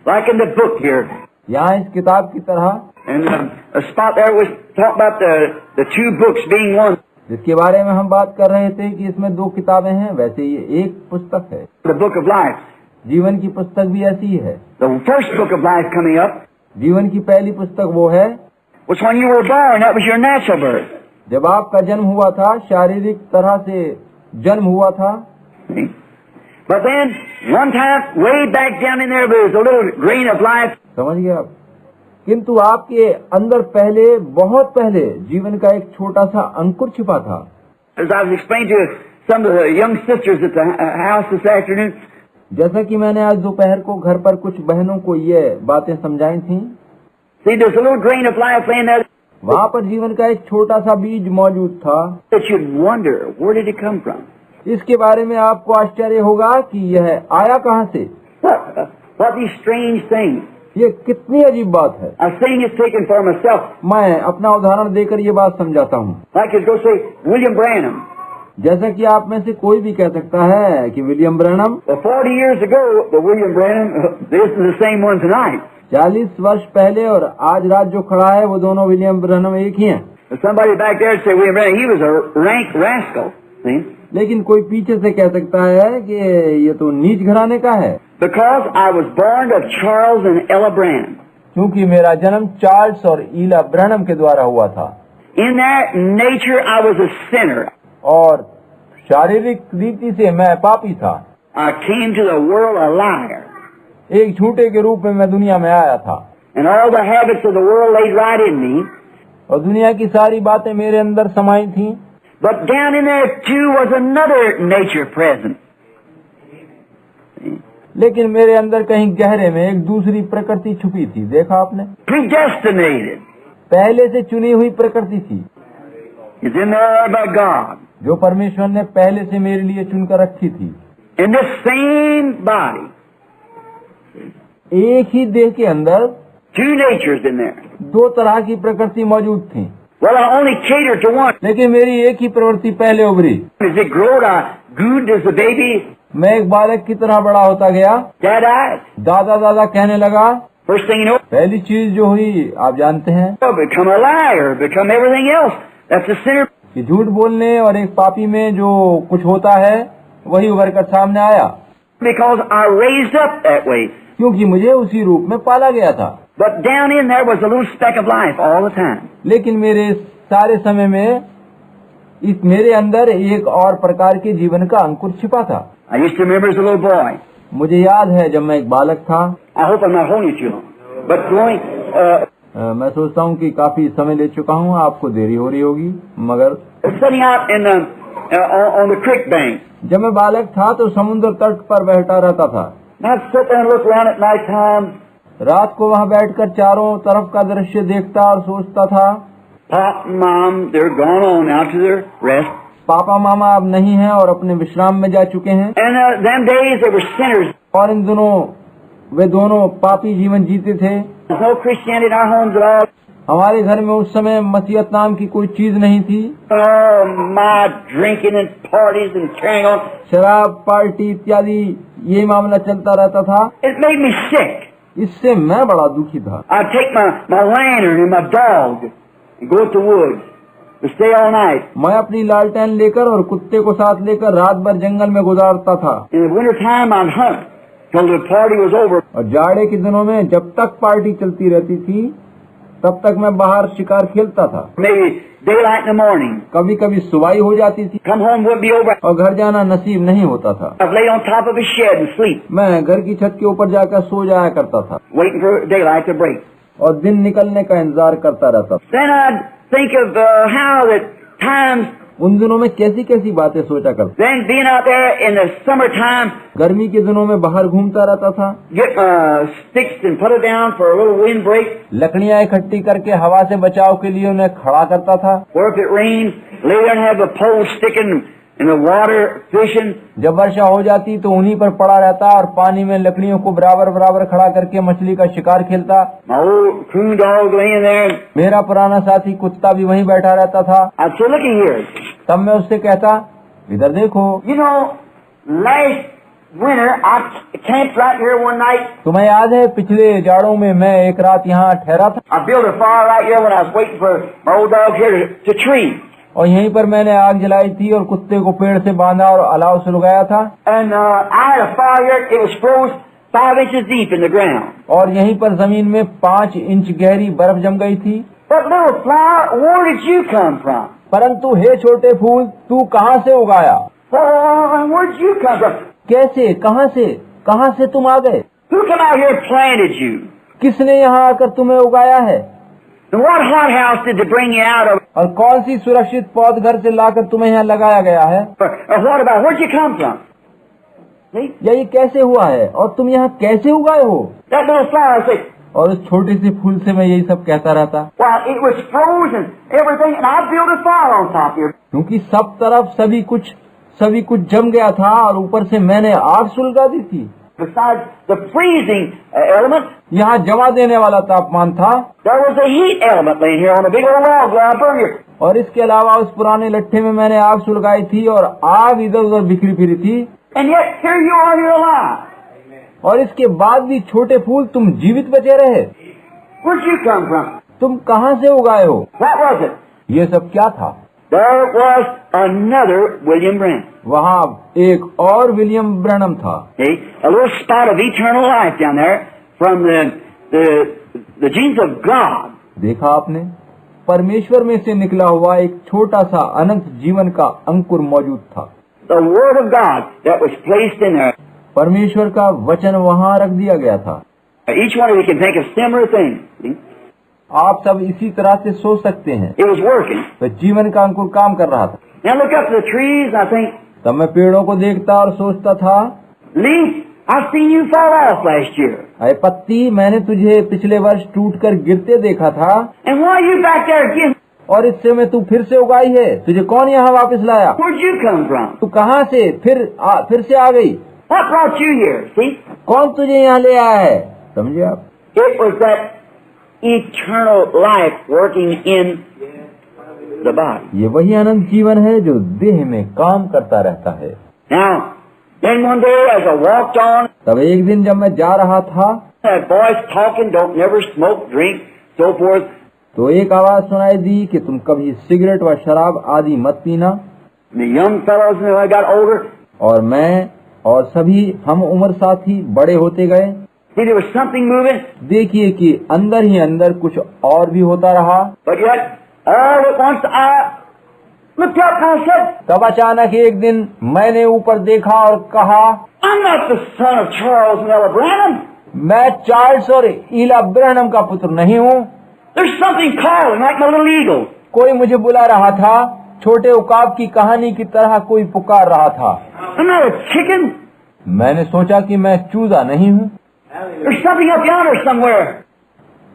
Like in the book here. यहाँ इस किताब की तरह, And a spot there was talking about the 2 books being one. जिसके बारे में हम बात कर रहे थे कि इसमें 2 किताबें हैं, वैसे ये एक पुस्तक है। The book of life. जीवन की पुस्तक भी ऐसी ही है। The first book of life coming up जीवन की पहली पुस्तक वो है was when you were born. That was your natural birth. जब आपका जन्म हुआ था, शारीरिक तरह से जन्म हुआ था। See? But then, one time, way back down in there was a little grain of life. समझ गए आप? किंतु आपके अंदर पहले, बहुत पहले जीवन का एक छोटा सा अंकुर छिपा था। As I was explaining to some of the young sisters at the house this afternoon, जैसा कि मैंने आज दोपहर को घर पर कुछ बहनों को ये बातें समझाई थी। see, there's a little grain of life laying there वहाँ पर जीवन का एक छोटा सा बीज मौजूद था। that you'd wonder, where did it come from? इसके बारे में आपको आश्चर्य होगा कि यह आया कहाँ से। What these strange things. ये कितनी अजीब बात है। I'm saying it's taken for myself. मैं अपना उदाहरण देकर ये बात समझाता हूँ। Like you go say, William Branham. जैसा कि आप में से कोई भी कह सकता है कि William Branham, Well, 40 years ago, the William Branham, this is the same one tonight. 40 वर्ष पहले और आज रात जो खड़ा है वो दोनों विलियम ब्रैनम एक ही हैं। Somebody back there said William Branham, he was a rank rascal. See? लेकिन कोई पीछे से कह सकता है कि ये तो नीच घराने का है, Because I was born of Charles and Ella Branham. क्योंकि मेरा जन्म चार्ल्स और ईला ब्रैनम के द्वारा हुआ था। In that nature, I was a sinner. और शारीरिक रीति से मैं पापी था। I came to the world a liar. एक झूठे के रूप में मैं दुनिया में आया था, And all the habits of the world laid right in me. और दुनिया की सारी बातें मेरे अंदर समाई थीं। But down in there too was another nature present. See? लेकिन मेरे अंदर कहीं गहरे में एक दूसरी प्रकृति छुपी थी। देखा आपने, predestinated. पहले से चुनी हुई प्रकृति थी Is in there by God. जो परमेश्वर ने पहले से मेरे लिए चुनकर रखी थी। In this same body, एक ही देह के अंदर two natures in there. दो तरह की प्रकृति मौजूद थी, Well, I only cater to one. लेकिन मेरी एक ही प्रवृत्ति पहले उभरी। As it growed, I good as a baby. मैं एक बालक की तरह बड़ा होता गया। Dad eyes. दादा दादा कहने लगा। First thing you know, पहली चीज जो हुई आप जानते हैं become a liar, become everything else. That's the sinner. कि झूठ बोलने और एक पापी में जो कुछ होता है वही उभर कर सामने आया, Because I raised up that way. क्योंकि मुझे उसी रूप में पाला गया था। But down in there was a little speck of life all the time. लेकिन मेरे सारे समय में इस मेरे अंदर एक और प्रकार के जीवन का अंकुर छिपा था। I used to remember as a little boy. मुझे याद है जब मैं एक बालक था। I hope I'm not holding you too long. But growing, मैं सोचता हूँ कि काफी समय ले चुका हूँ, आपको देरी हो रही होगी, मगर sitting out in the, on the creek bank. जब मैं बालक था तो समुद्र तट पर बैठा रहता था। And I'd sit there and look around at night time. रात को वहाँ बैठकर चारों तरफ का दृश्य देखता और सोचता था, Pop and Mom, they're gone on out to their rest. पापा मामा अब नहीं हैं और अपने विश्राम में जा चुके हैं। And them days they were sinners. और इन दिनों वे दोनों पापी जीवन जीते थे। There's no Christianity in our homes at all. हमारे घर में उस समय मसीहत नाम की कोई चीज नहीं थी। Oh, my drinking and parties and carrying on. शराब, पार्टी इत्यादि ये मामला चलता रहता था। It made me sick. इससे मैं बड़ा दुखी था। I'd take my lantern and my dog and go to the woods to stay all night. मैं अपनी लालटेन लेकर और कुत्ते को साथ लेकर रात भर जंगल में गुजारता था। In the winter time I'd hunt till the party was over. और जाड़े के दिनों में जब तक पार्टी चलती रहती थी तब तक मैं बाहर शिकार खेलता था। Maybe daylight in the morning. कभी कभी सुबह हो जाती थी Come home wouldn't be over. और घर जाना नसीब नहीं होता था। I'd lay on top of a shed and sleep, मैं घर की छत के ऊपर जाकर सो जाया करता था waiting for daylight to break. और दिन निकलने का इंतजार करता रहता था। Then I'd think of how that times. उन दिनों में कैसी कैसी बातें सोचा करता। Then being out there in the summertime, गर्मी के दिनों में बाहर घूमता रहता था। get sticks and put it down for a little wind break. लकड़ियां इकट्ठी करके हवा से बचाव के लिए उन्हें खड़ा करता था। Or if it rains, lay there and have a pole sticking in the water fishing. जब वर्षा हो जाती तो उन्हीं पर पड़ा रहता और पानी में लकड़ियों को बराबर बराबर खड़ा करके मछली का शिकार खेलता। My old coon dog laying there. मेरा पुराना साथी कुत्ता भी वहीं बैठा रहता था। I'd say, looky here. तब मैं उससे कहता, इधर देखो। You know, last winter I camped right here one night. तुम्हें याद है पिछले जाड़ों में मैं एक रात यहाँ ठहरा था I built a fire right here when I was waiting for my old dog here to tree. और यहीं पर मैंने आग जलाई थी और कुत्ते को पेड़ से बांधा और अलाव सुलगाया था। And I had a fire here. It was froze 5 inches deep in the ground. और यहीं पर जमीन में 5 इंच गहरी बर्फ जम गई थी। But little flower, where did you come from? परंतु हे छोटे फूल, तू कहाँ से उगाया? Where did you come from? कैसे, कहाँ से तुम आ गए? Who come out here and planted you? किसने यहाँ आकर तुम्हें उगाया है? And what hothouse did they bring you out of? और कौन सी सुरक्षित पौध घर से लाकर तुम्हें यहाँ लगाया गया है? Or what about, where'd you come from? See? या ये कैसे हुआ है और तुम यहाँ कैसे उगाए हो? That little flower said, और उस छोटे से फूल से मैं यही सब कहता रहता, well, it was frozen, everything, and I built a fire on top here. क्योंकि सब तरफ सभी कुछ जम गया था और ऊपर से मैंने आग सुलगा दी थी। Besides the freezing element, यहाँ जमा देने वाला तापमान था there was a heat element laying here on a big old log where I burned here. और इसके अलावा उस पुराने लट्ठे में मैंने आग सुलगाई थी और आग इधर उधर बिखरी फिरी थी। And yet, here you are here alive. और इसके बाद भी छोटे फूल तुम जीवित बचे रहे। Where'd you come from? तुम कहाँ से उगाए हो? What was it? ये सब क्या था? There was another William Branham. वहाँ एक और विलियम ब्रैनम था। See, a little spot of eternal life down there from the genes of God. देखा आपने, परमेश्वर में से निकला हुआ एक छोटा सा अनंत जीवन का अंकुर मौजूद था। The Word of God that was placed in there. परमेश्वर का वचन वहाँ रख दिया गया था। Each one of you can think of similar things. See? आप सब इसी तरह से सोच सकते हैं। It was working. तो जीवन का अंकुर काम कर रहा था। Now look up to the trees and I think, तब मैं पेड़ों को देखता और सोचता था, leaf I've seen you fall off last year. अरे पत्ती, मैंने तुझे पिछले वर्ष टूटकर गिरते देखा था, And why are you back there again? और इससे में तू फिर से उगाई है। तुझे कौन यहाँ वापस लाया? Where'd you come from? तू कहाँ से फिर से आ गई? What brought you here? See? कौन तुझे यहाँ ले आया है? समझे आप? It was that eternal life working in the body. ये वही अनंत जीवन है जो देह में काम करता रहता है। Now, then one day as I walked on, तब एक दिन जब मैं जा रहा था, that voice talking, don't never smoke, drink, so forth. तो एक आवाज सुनाई दी कि तुम कभी सिगरेट व शराब आदि मत पीना। And the young fellows, when I got older, और मैं और सभी हम उम्र साथी बड़े होते गए। see there was something moving, देखिए कि अंदर ही अंदर कुछ और भी होता रहा। but yet all at once I looked up and I said, तब अचानक एक दिन मैंने ऊपर देखा और कहा, I'm not the son of Charles and Ella Branham. मैं चार्ल्स और ईला ब्रैनम का पुत्र नहीं हूँ। There's something calling like my little eagle. कोई मुझे बुला रहा था, छोटे उकाब की कहानी की तरह कोई पुकार रहा था। I'm not a chicken. मैंने सोचा कि मैं चूजा नहीं हूँ, There's something up yonder somewhere.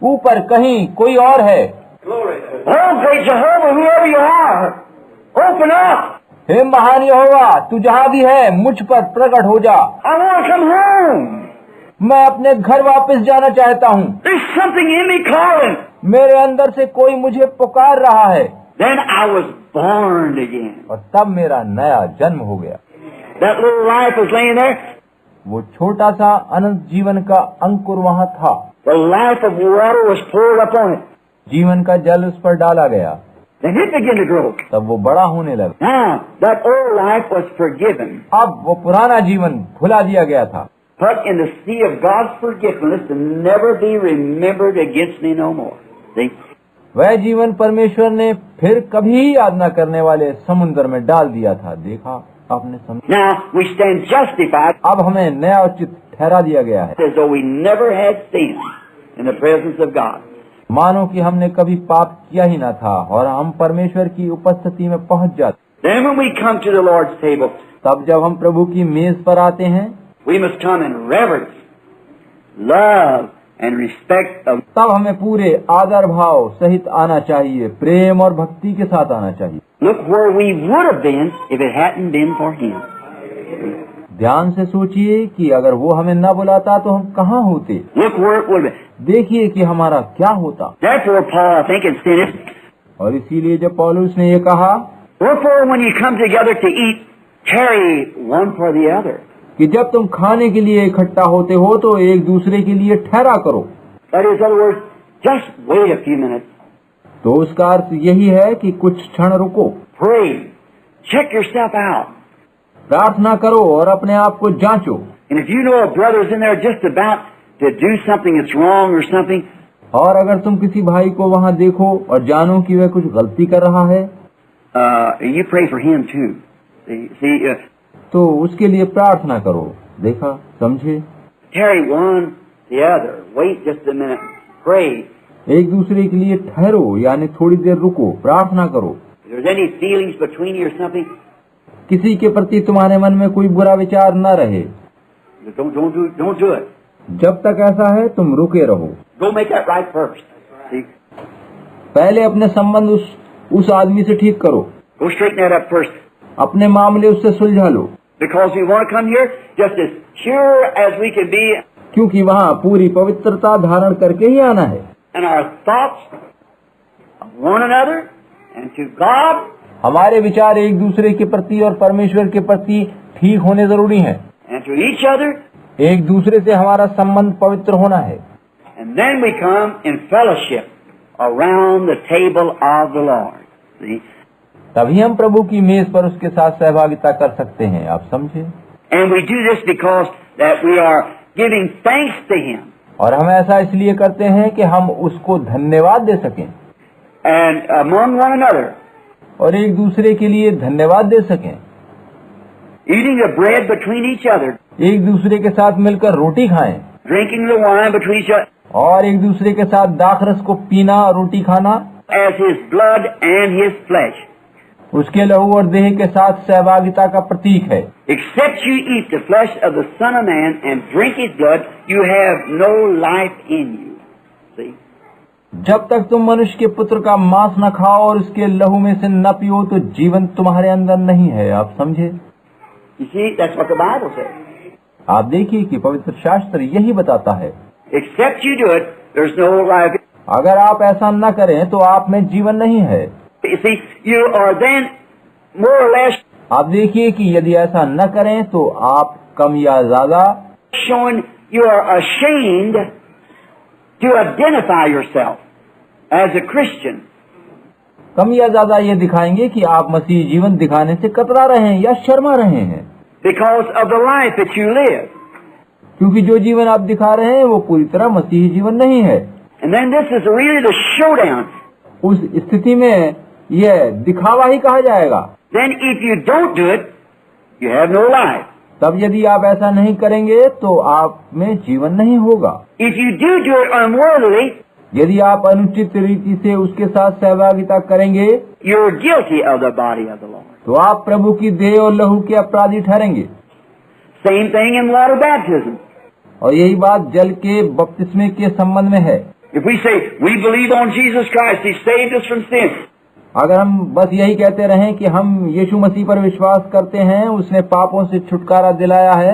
ऊपर कहीं कोई और है। Oh, great Jehovah, whoever you are, open up. हे महान यहोवा, तू जहाँ भी है मुझ पर प्रकट हो जा। I want to come home. मैं अपने घर वापस जाना चाहता हूँ। There's something in me calling. मेरे अंदर से कोई मुझे पुकार रहा है। Then I was born again. और तब मेरा नया जन्म हो गया। That little life was laying there. वो छोटा सा अनंत जीवन का अंकुर वहाँ था। The life of water was poured upon it. जीवन का जल उस पर डाला गया। Then it began to grow. तब वो बड़ा होने लगा। Now, that old life was forgiven. अब वो पुराना जीवन भुला दिया गया था। Put in the sea of God's forgiveness to never be remembered against me no more. See? वह जीवन परमेश्वर ने फिर कभी याद न करने वाले समुद्र में डाल दिया था। देखा आपने समझा? Now, we stand justified अब हमें नया उचित ठहरा दिया गया है, as though we never had sinned in the presence of God. मानो कि हमने कभी पाप किया ही न था और हम परमेश्वर की उपस्थिति में पहुंच जाते। Then when we come to the Lord's table, तब जब हम प्रभु की मेज पर आते हैं, we must come in reverence, love, and respect of. तब हमें पूरे आदर भाव सहित आना चाहिए, प्रेम और भक्ति के साथ आना चाहिए। Look where we would have been if it hadn't been for Him. ध्यान से सोचिए कि अगर वो हमें न बुलाता तो हम कहाँ होते। Look where it would have been. देखिए कि हमारा क्या होता। Therefore, Paul, I think, has said it. और इसीलिए जब पौलुस ने ये कहा Wherefore, when you come together to eat, carry one for the other. कि जब तुम खाने के लिए इकट्ठा होते हो तो एक दूसरे के लिए ठहरा करो। That is, in other words, just wait a few minutes. तो उसका अर्थ यही है कि कुछ क्षण रुको, Pray. Check yourself out. प्रार्थना करो और अपने आप को जांचो। And if you know a brother's in there just about to do something that's wrong or something, और अगर तुम किसी भाई को वहाँ देखो और जानो कि वह कुछ गलती कर रहा है, you pray for him too. See, तो उसके लिए प्रार्थना करो। देखा, समझे? carry one the other. Wait just a minute. Pray. एक दूसरे के लिए ठहरो, यानी थोड़ी देर रुको, प्रार्थना करो। If there's any feelings between you or something, किसी के प्रति तुम्हारे मन में कोई बुरा विचार न रहे, don't do it. जब तक ऐसा है तुम रुके रहो। Go make that right first. See, पहले अपने संबंध उस आदमी से ठीक करो, go straighten that up first. अपने मामले उससे सुलझा लो, Because we want to come here just as sure as we can be, क्योंकि वहाँ पूरी पवित्रता धारण करके ही आना है। and our thoughts of one another and to God, हमारे विचार एक दूसरे के प्रति और परमेश्वर के प्रति ठीक होने जरूरी हैं। and to each other, एक दूसरे से हमारा संबंध पवित्र होना है। and then we come in fellowship around the table of the Lord. See? तभी हम प्रभु की मेज पर उसके साथ सहभागिता कर सकते हैं। आप समझे? And we do this because that we are giving thanks to Him. और हम ऐसा इसलिए करते हैं कि हम उसको धन्यवाद दे सकें And among one another, और एक दूसरे के लिए धन्यवाद दे सकें। eating the bread between each other, एक दूसरे के साथ मिलकर रोटी खाएं drinking the wine between each other, और एक दूसरे के साथ दाखरस को पीना, रोटी खाना, as His blood and His flesh. उसके लहू और देह के साथ सहभागिता का प्रतीक है। Except you eat the flesh of the Son of Man and drink His blood, you have no life in you. See? जब तक तुम मनुष्य के पुत्र का मांस न खाओ और उसके लहू में से न पियो तो जीवन तुम्हारे अंदर नहीं है। आप समझे? You see, that's what the Bible says. आप देखिए कि पवित्र शास्त्र यही बताता है। Except you do it, there's no life. अगर आप ऐसा न करें तो आप में जीवन नहीं है। You see, you are then more or less आप देखिए कि यदि ऐसा न करें तो आप कम या ज्यादा showing you are ashamed to identify yourself as a Christian. कम या ज्यादा ये दिखाएंगे कि आप मसीही जीवन दिखाने से कतरा रहे हैं या शर्मा रहे हैं, Because of the life that you live. क्योंकि जो जीवन आप दिखा रहे हैं वो पूरी तरह मसीही जीवन नहीं है। And then this is really the showdown. उस स्थिति में यह दिखावा ही कहा जाएगा। Then if you don't do it, you have no life. तब यदि आप ऐसा नहीं करेंगे तो आप में जीवन नहीं होगा। If you do it unworthily, यदि आप अनुचित रीति से उसके साथ सहभागिता करेंगे you're guilty of the body of the Lord. तो आप प्रभु की देह और लहू के अपराधी ठहरेंगे। Same thing in water baptism. और यही बात जल के बपतिस्मे के संबंध में है। If we say we believe on Jesus Christ, He saved us from sin, अगर हम बस यही कहते रहें कि हम यीशु मसीह पर विश्वास करते हैं, उसने पापों से छुटकारा दिलाया है,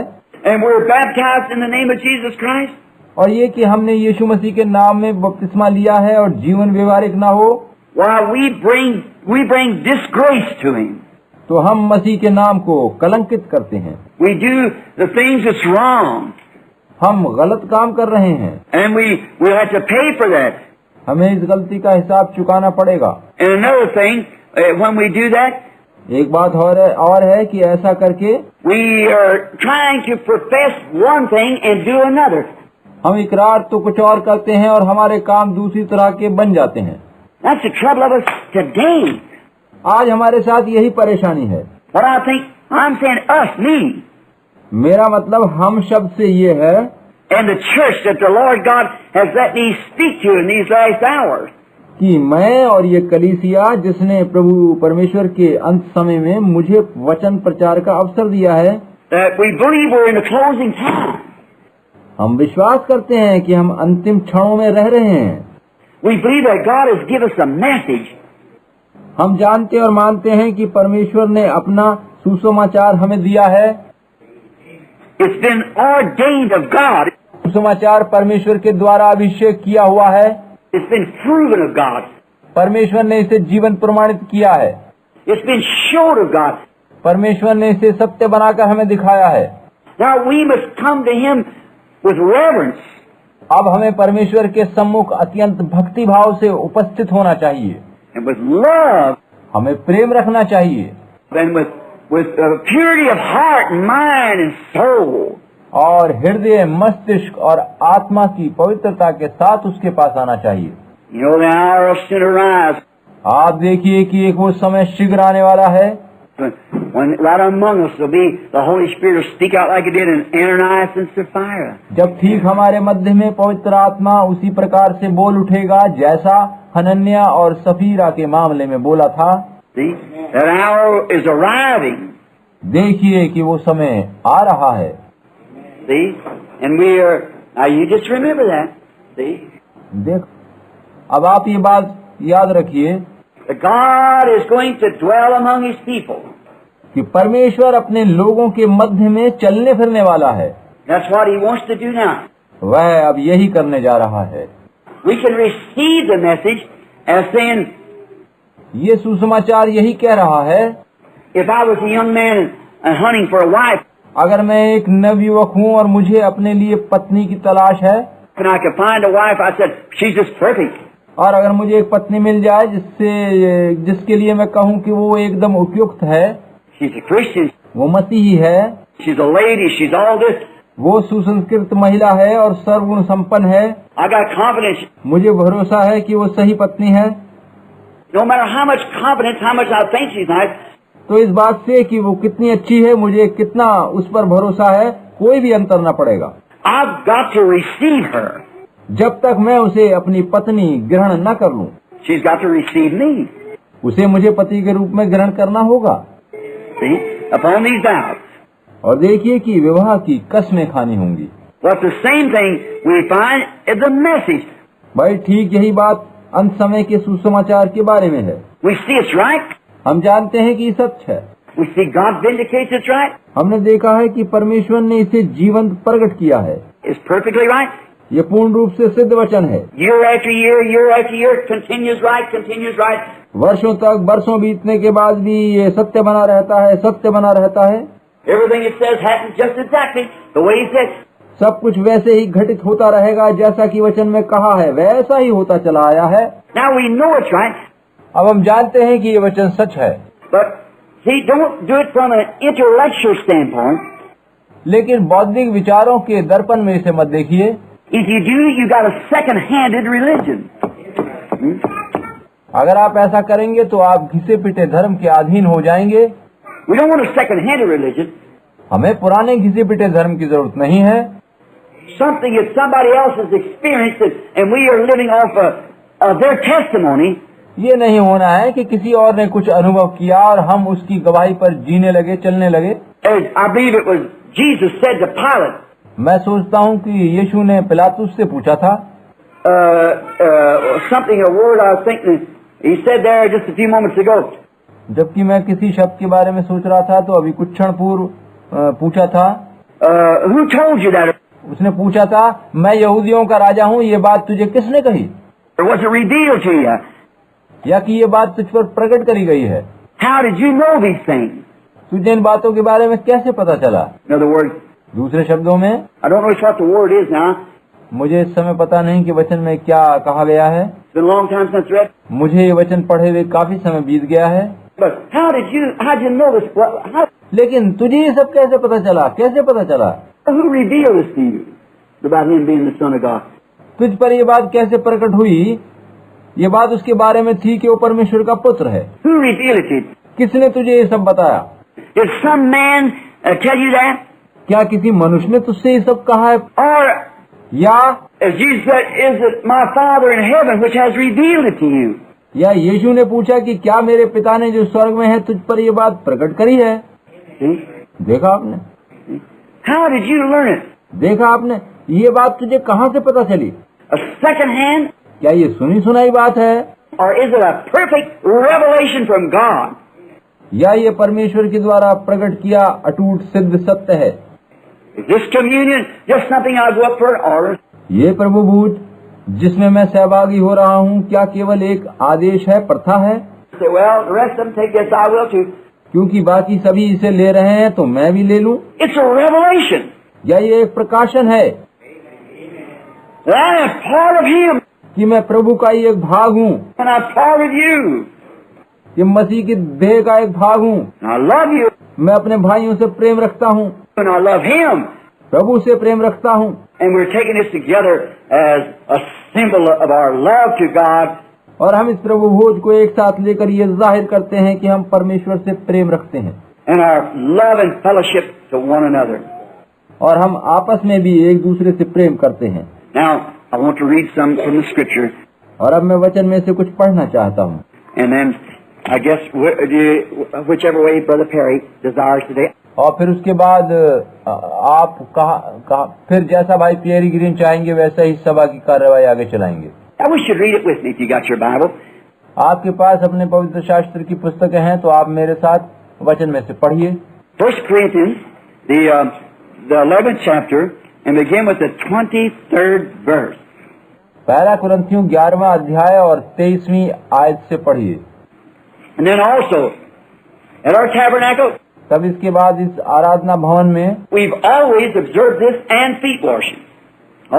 and we're baptized in the name of Jesus Christ, और ये कि हमने यीशु मसीह के नाम में बपतिस्मा लिया है और जीवन व्यवहारिक ना हो, while we bring disgrace to Him. तो हम मसीह के नाम को कलंकित करते हैं। We do the things that's wrong, हम गलत काम कर रहे हैं, and we'll have to pay for that. हमें इस गलती का हिसाब चुकाना पड़ेगा। And another thing, when we do that, एक बात और है कि ऐसा करके we are trying to profess one thing and do another. हम इकरार तो कुछ और करते हैं और हमारे काम दूसरी तरह के बन जाते हैं। That's the trouble of us today. आज हमारे साथ यही परेशानी है। But I think I'm saying us, me, मेरा मतलब हम शब्द से ये है and the church that the Lord God has let me speak to in these last hours. कि मैं और ये कलीसिया जिसने प्रभु परमेश्वर के अंत समय में मुझे वचन प्रचार का अवसर दिया है, That we believe we're in the closing time. हम विश्वास करते हैं कि हम अंतिम क्षणों में रह रहे हैं। We believe that God has given us a message. हम जानते और मानते हैं कि परमेश्वर ने अपना सुसमाचार हमें दिया है। It's been ordained of God. सुसमाचार परमेश्वर के द्वारा अभिषेक किया हुआ है। It's been proven of God. परमेश्वर ने इसे जीवन प्रमाणित किया है। It's been showed of God. परमेश्वर ने इसे सत्य बनाकर हमें दिखाया है। Now we must come to Him with reverence. अब हमें परमेश्वर के सम्मुख अत्यंत भक्ति भाव से उपस्थित होना चाहिए, And with love, हमें प्रेम रखना चाहिए and with purity of heart and mind and soul. और हृदय, मस्तिष्क और आत्मा की पवित्रता के साथ उसके पास आना चाहिए। You know the hour will soon arise आप देखिए कि एक वो समय शीघ्र आने वाला है when right among us will be the Holy Spirit will speak out like it did in Ananias and Sapphira. जब ठीक हमारे मध्य में पवित्र आत्मा उसी प्रकार से बोल उठेगा जैसा हनन्या और सफीरा के मामले में बोला था। See, that hour is arriving. देखिए कि वो समय आ रहा है। See, and we are now. You just remember that. See, देख, अब आप ये बात याद रखिए that God is going to dwell among His people. कि परमेश्वर अपने लोगों के मध्य में चलने फिरने वाला है। That's what He wants to do now. वह अब यही करने जा रहा है। We can receive the message as saying, ये सुसमाचार यही कह रहा है, if I was a young man and hunting for a wife, अगर मैं एक नवयुवक हूँ और मुझे अपने लिए पत्नी की तलाश है, and I could find a wife, I said, she's just perfect. और अगर मुझे एक पत्नी मिल जाए जिसके लिए मैं कहूँ कि वो एकदम उपयुक्त है, She's a Christian. वो मसीही है, She's a lady. She's all this. वो सुसंस्कृत महिला है और सर्वगुण संपन्न है, I got confidence. मुझे भरोसा है कि वो सही पत्नी है। No matter how much confidence, how much I think she's nice, तो इस बात से कि वो कितनी अच्छी है, मुझे कितना उस पर भरोसा है, कोई भी अंतर न पड़ेगा। I've got to receive her. जब तक मैं उसे अपनी पत्नी ग्रहण न कर लूं, She's got to receive me. उसे मुझे पति के रूप में ग्रहण करना होगा। See? Upon these vows. और देखिए कि विवाह की कसमें खानी होंगी। What's the same thing we find in the message. भाई ठीक यही बात अंत समय के सुसमाचार के बारे में है। We see it's right. हम जानते हैं कि ये सच है। We see God vindicates it's right. हमने देखा है कि परमेश्वर ने इसे जीवंत प्रकट किया है। It's perfectly right. ये पूर्ण रूप से सिद्ध वचन है। Year after year, continues right. वर्षों तक वर्षों बीतने के बाद भी ये सत्य बना रहता है, सत्य बना रहता है। Everything it says happens just exactly the way He said. सब कुछ वैसे ही घटित होता रहेगा जैसा कि वचन में कहा है, वैसा ही होता चला आया है। Now we know it's right. अब हम जानते हैं कि ये वचन सच है। But see, don't do it from an intellectual standpoint. लेकिन बौद्धिक विचारों के दर्पण में इसे मत देखिए। If you do, you got a second-handed religion. अगर आप ऐसा करेंगे तो आप घिसे पिटे धर्म के अधीन हो जाएंगे। We don't want a second-handed religion. हमें पुराने घिसे पिटे धर्म की जरूरत नहीं है। Something that somebody else has experienced it, and we are living off of their testimony. ये नहीं होना है कि किसी और ने कुछ अनुभव किया और हम उसकी गवाही पर जीने लगे, चलने लगे। As I believe it was Jesus said to Pilate. मैं सोचता हूँ कि यीशु ने पिलातुस से पूछा था। Something, a word I was thinking. He said there just a few moments ago. जबकि मैं किसी शब्द के बारे में सोच रहा था तो अभी कुछ क्षण पूर्व पूछा था। Who told you that? उसने पूछा था, मैं यहूदियों का राजा हूँ, ये बात तुझे किसने कही? Or was it revealed to you? या कि ये बात तुझ पर प्रकट करी गई है? How did you know these things? तुझे इन बातों के बारे में कैसे पता चला? In other words, दूसरे शब्दों में, I don't know what the word is now. मुझे इस समय पता नहीं कि वचन में क्या कहा गया है। It's been a long time since I read. मुझे ये वचन पढ़े हुए काफी समय बीत गया है। But how did you know this? लेकिन तुझे ये सब कैसे पता चला? कैसे पता चला? Who revealed this to you about Him being the Son of God? तुझ पर ये बात कैसे प्रकट हुई? ये बात उसके बारे में थी कि वो परमेश्वर का पुत्र है। Who revealed it to you? किसने तुझे ये सब बताया? Did some man tell you that? क्या किसी मनुष्य ने तुझसे ये सब कहा है? Or या as Jesus said, is it my Father in heaven which has revealed it to you? या यीशु ने पूछा कि क्या मेरे पिता ने जो स्वर्ग में है तुझ पर ये बात प्रकट करी है? See? देखा आपने? How did you learn it? देखा आपने? ये बात तुझे कहाँ से पता चली? A second hand? क्या ये सुनी सुनाई बात है? Or is it a perfect revelation from God? या ये परमेश्वर के द्वारा प्रकट किया अटूट सिद्ध सत्य है? Is this communion just something I go up for an order? ये प्रभु भोज जिसमें मैं सहभागी हो रहा हूँ क्या केवल एक आदेश है, प्रथा है? Say, well, the rest of them take this, I will too. क्योंकि बाकी सभी इसे ले रहे हैं तो मैं भी ले लूं? It's a revelation. या ये एक प्रकाशन है That I am part of Him, कि मैं प्रभु का ही एक भाग हूँ, and I'm part of you. कि मसीह की देह का एक भाग हूँ। And I love you, मैं अपने भाइयों से प्रेम रखता हूँ, and I love Him. प्रभु से प्रेम रखता हूँ। And we're taking this together as a symbol of our love to God. और हम इस प्रभु भोज को एक साथ लेकर ये जाहिर करते हैं कि हम परमेश्वर से प्रेम रखते हैं And our love and fellowship to one another. और हम आपस में भी एक दूसरे से प्रेम करते हैं। Now, I want to read some from the Scripture. और अब मैं वचन में से कुछ पढ़ना चाहता हूँ। And then, I guess, whichever way Brother Perry desires today. और फिर उसके बाद आप कहा फिर जैसा भाई पियरी ग्रीन चाहेंगे वैसा ही सभा की कार्रवाई आगे चलाएंगे। I wish you'd read it with me if you got your Bible. आपके पास अपने पवित्र शास्त्र की पुस्तकें हैं तो आप मेरे साथ वचन में से पढ़िए। 1 Corinthians, the 11th chapter, and begin with the 23rd verse. पहला कुरिन्थियों 11वां अध्याय और 23वीं आयत से पढ़िए। And then also, at our tabernacle, तब इसके बाद इस आराधना भवन में we've always observed this and feet washing.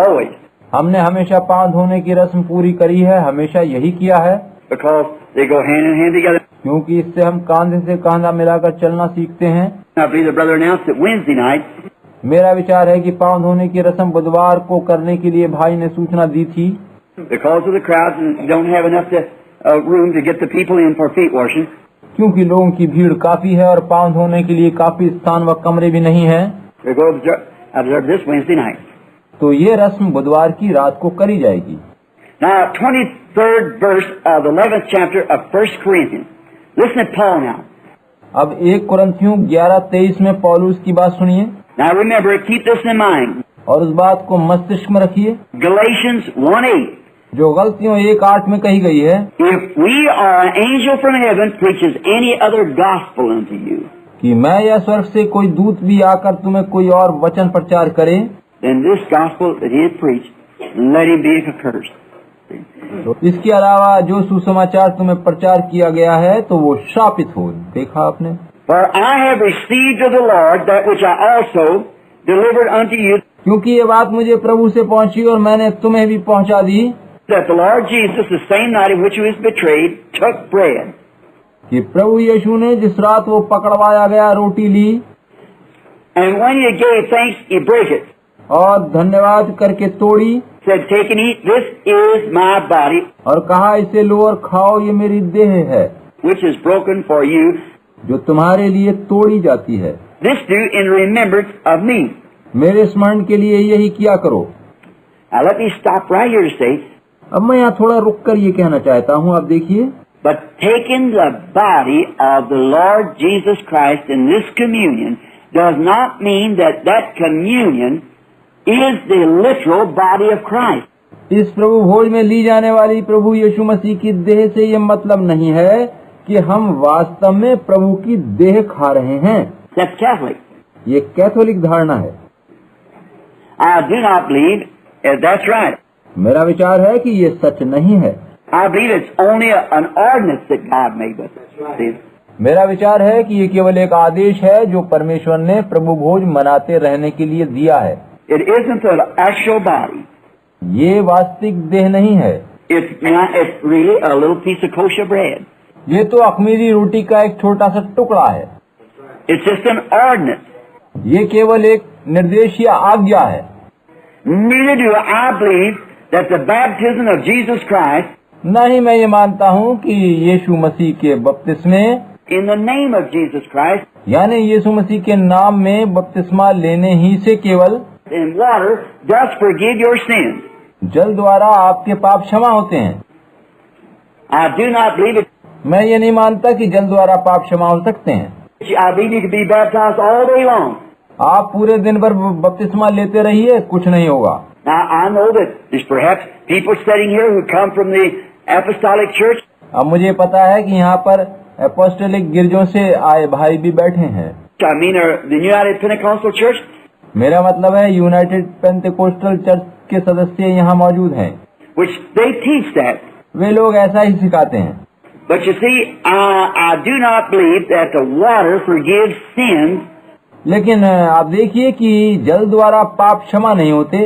Always. हमने हमेशा पांव धोने की रस्म पूरी करी है, हमेशा यही किया है, Because they go hand in hand together. क्योंकि इससे हम कांधे से कांधा मिलाकर चलना सीखते हैं। I believe the brother announced that Wednesday night. मेरा विचार है कि पांव धोने की रस्म बुधवार को करने के लिए भाई ने सूचना दी थी। Because of the crowds and don't have enough room to get the people in for feet washing. क्योंकि लोगों की भीड़ काफी है और पांव धोने के लिए काफी स्थान व कमरे भी नहीं है, We're going to observe this Wednesday night. तो ये रस्म बुधवार की रात को करी जाएगी। Now, 23rd verse of the 11th chapter of 1 Corinthians. Listen to Paul now. अब 1 कुरिन्थियों 11:23 में पौलुस की बात सुनिए Now remember, keep this in mind. और उस बात को मस्तिष्क में रखिए Galatians 1:8. जो गलतियों 1:8 में कही गई है If we are an angel from heaven preaches any other gospel unto you, कि मैं या स्वर्ग से कोई दूत भी आकर तुम्हें कोई और वचन प्रचार करे, then this gospel that he has preached, let him be accursed. तो इसके अलावा जो सुसमाचार तुम्हें प्रचार किया गया है तो वो शापित हो। देखा आपने? For I have received of the Lord that which I also delivered unto you, क्योंकि ये बात मुझे प्रभु से पहुंची और मैंने तुम्हें भी पहुंचा दी that the Lord Jesus, the same night in which he was betrayed, took bread. कि प्रभु यीशु ने जिस रात वो पकड़वाया गया रोटी ली And when he gave thanks, he brake it. और धन्यवाद करके तोड़ी Said, take and eat, this is my body, और कहा इसे लो और खाओ, ये मेरी देह है which is broken for you. जो तुम्हारे लिए तोड़ी जाती है। This do in remembrance of me. मेरे स्मरण के लिए यही किया करो। Now let me stop right here to say, अब मैं यहाँ थोड़ा रुक कर ये कहना चाहता हूँ, आप देखिए, but taking the body of the Lord Jesus Christ in this communion does not mean that that communion is the literal body of Christ. इस प्रभु भोज में ली जाने वाली प्रभु यीशु मसीह की देह से ये मतलब नहीं है कि हम वास्तव में प्रभु की देह खा रहे हैं। That's Catholic. ये कैथोलिक धारणा है। I do not believe that's right. मेरा विचार है कि ये सच नहीं है। I believe it's only an ordinance that God made with us. See? मेरा विचार है कि ये केवल एक आदेश है जो परमेश्वर ने प्रभु भोज मनाते रहने के लिए दिया है। It isn't an actual body. ये वास्तविक देह नहीं है। It's really a little piece of kosher bread. ये तो अख़मीरी रोटी का एक छोटा सा टुकड़ा है। It's just an ordinance. ये केवल एक निर्देश या आज्ञा है। Neither do I believe that the baptism of Jesus Christ नहीं मैं ये मानता हूँ कि यीशु मसीह के बपतिस्मे in the name of Jesus Christ यानी यीशु मसीह के नाम में बपतिस्मा लेने ही से केवल in water does forgive your sins. जल द्वारा आपके पाप क्षमा होते हैं। I do not believe it. मैं ये नहीं मानता कि जल द्वारा पाप क्षमा हो सकते हैं। I believe you can be baptized all day long. आप पूरे दिन भर बपतिस्मा लेते रहिए, कुछ नहीं होगा। Now I know that there's perhaps people sitting here who come from the apostolic church. अब मुझे पता है कि यहाँ पर अपोस्टलिक गिरजों से आए भाई भी बैठे हैं। I mean, the United Pentecostal Church. मेरा मतलब है यूनाइटेड पेंटेकोस्टल चर्च के सदस्य यहाँ मौजूद हैं। Which they teach that. वे लोग ऐसा ही सिखाते हैं। But you see, I do not believe that the water forgives sins. लेकिन आप देखिए कि जल द्वारा पाप क्षमा नहीं होते,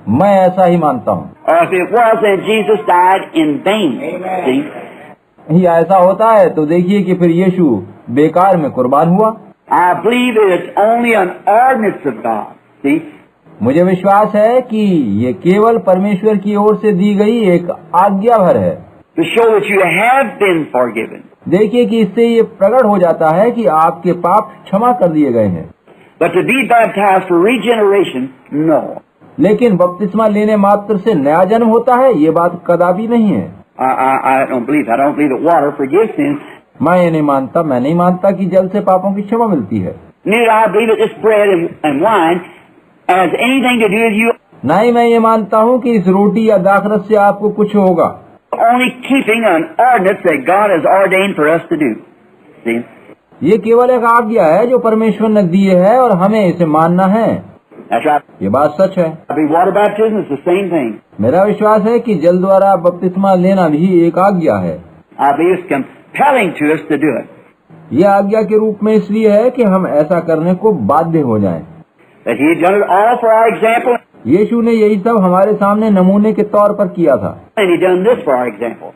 मैं ऐसा ही मानता हूँ। Or if it was, then Jesus died in vain. See? या ऐसा होता है तो देखिए कि फिर यीशु बेकार में कुर्बान हुआ। I believe that it's only an ordinance of God. See? मुझे विश्वास है कि ये केवल परमेश्वर की ओर से दी गई एक आज्ञा भर है। To show that you have been forgiven. देखिए कि इससे ये प्रकट हो जाता है कि आपके पाप क्षमा कर दिए गए हैं। But to be baptized for regeneration, no. लेकिन बपतिस्मा लेने मात्र से नया जन्म होता है, ये बात कदापि नहीं है। I don't believe that. I don't believe that water forgives sins. मैं ये नहीं मानता कि जल से पापों की क्षमा मिलती है। Neither I believe that this bread and wine has anything to do with you नहीं मैं ये मानता हूँ कि इस रोटी या दाखरस से आपको कुछ होगा। only keeping an ordinance that God has ordained for us to do. See? ये केवल एक आज्ञा है जो परमेश्वर ने दी है और हमें इसे मानना है। That's right. ये बात सच है। I believe water baptism is the same thing. मेरा विश्वास है कि जल द्वारा बपतिस्मा लेना भी एक आज्ञा है। I believe it's compelling to us to do it. ये आज्ञा के रूप में इसलिए है कि हम ऐसा करने को बाध्य हो जाएं। That He had done it all for our example, यीशु ने यही सब हमारे सामने नमूने के तौर पर किया था। and He done this for our example.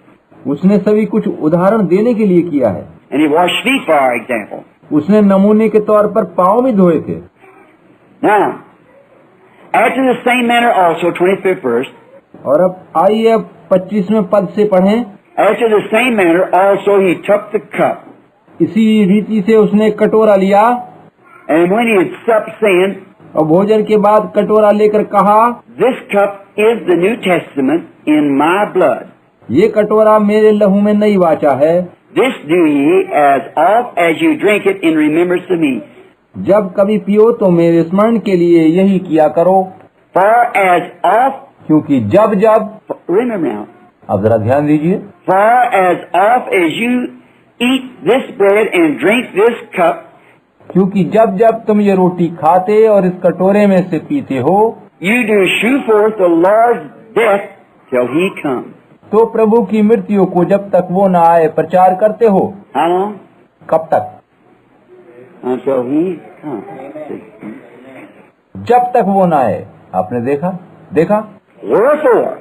उसने सभी कुछ उदाहरण देने के लिए किया है। And He washed feet for our example. उसने नमूने के तौर पर पाँव भी धोए थे। Now, after the same manner also, 25th verse, और अब आइए 25वें पद से पढ़ें। after the same manner also He took the cup, इसी रीति से उसने कटोरा लिया and when He had supped, saying, और भोजन के बाद कटोरा लेकर कहा, This cup is the New Testament in my blood. ये कटोरा मेरे लहू में नई वाचा है। This do ye as oft as you drink it in remembrance of me. जब कभी पियो तो मेरे स्मरण के लिए यही किया करो। For as oft, क्योंकि जब जब, remember now, अब जरा ध्यान दीजिए, for as oft as you eat this bread and drink this cup, क्योंकि जब जब तुम ये रोटी खाते और इस कटोरे में से पीते हो, you do shew forth the Lord's death till he comes. तो प्रभु की मृत्यु को जब तक वो न आए प्रचार करते हो। How long? कब तक? Until he comes. जब तक वो न आए। आपने देखा? Wherefore,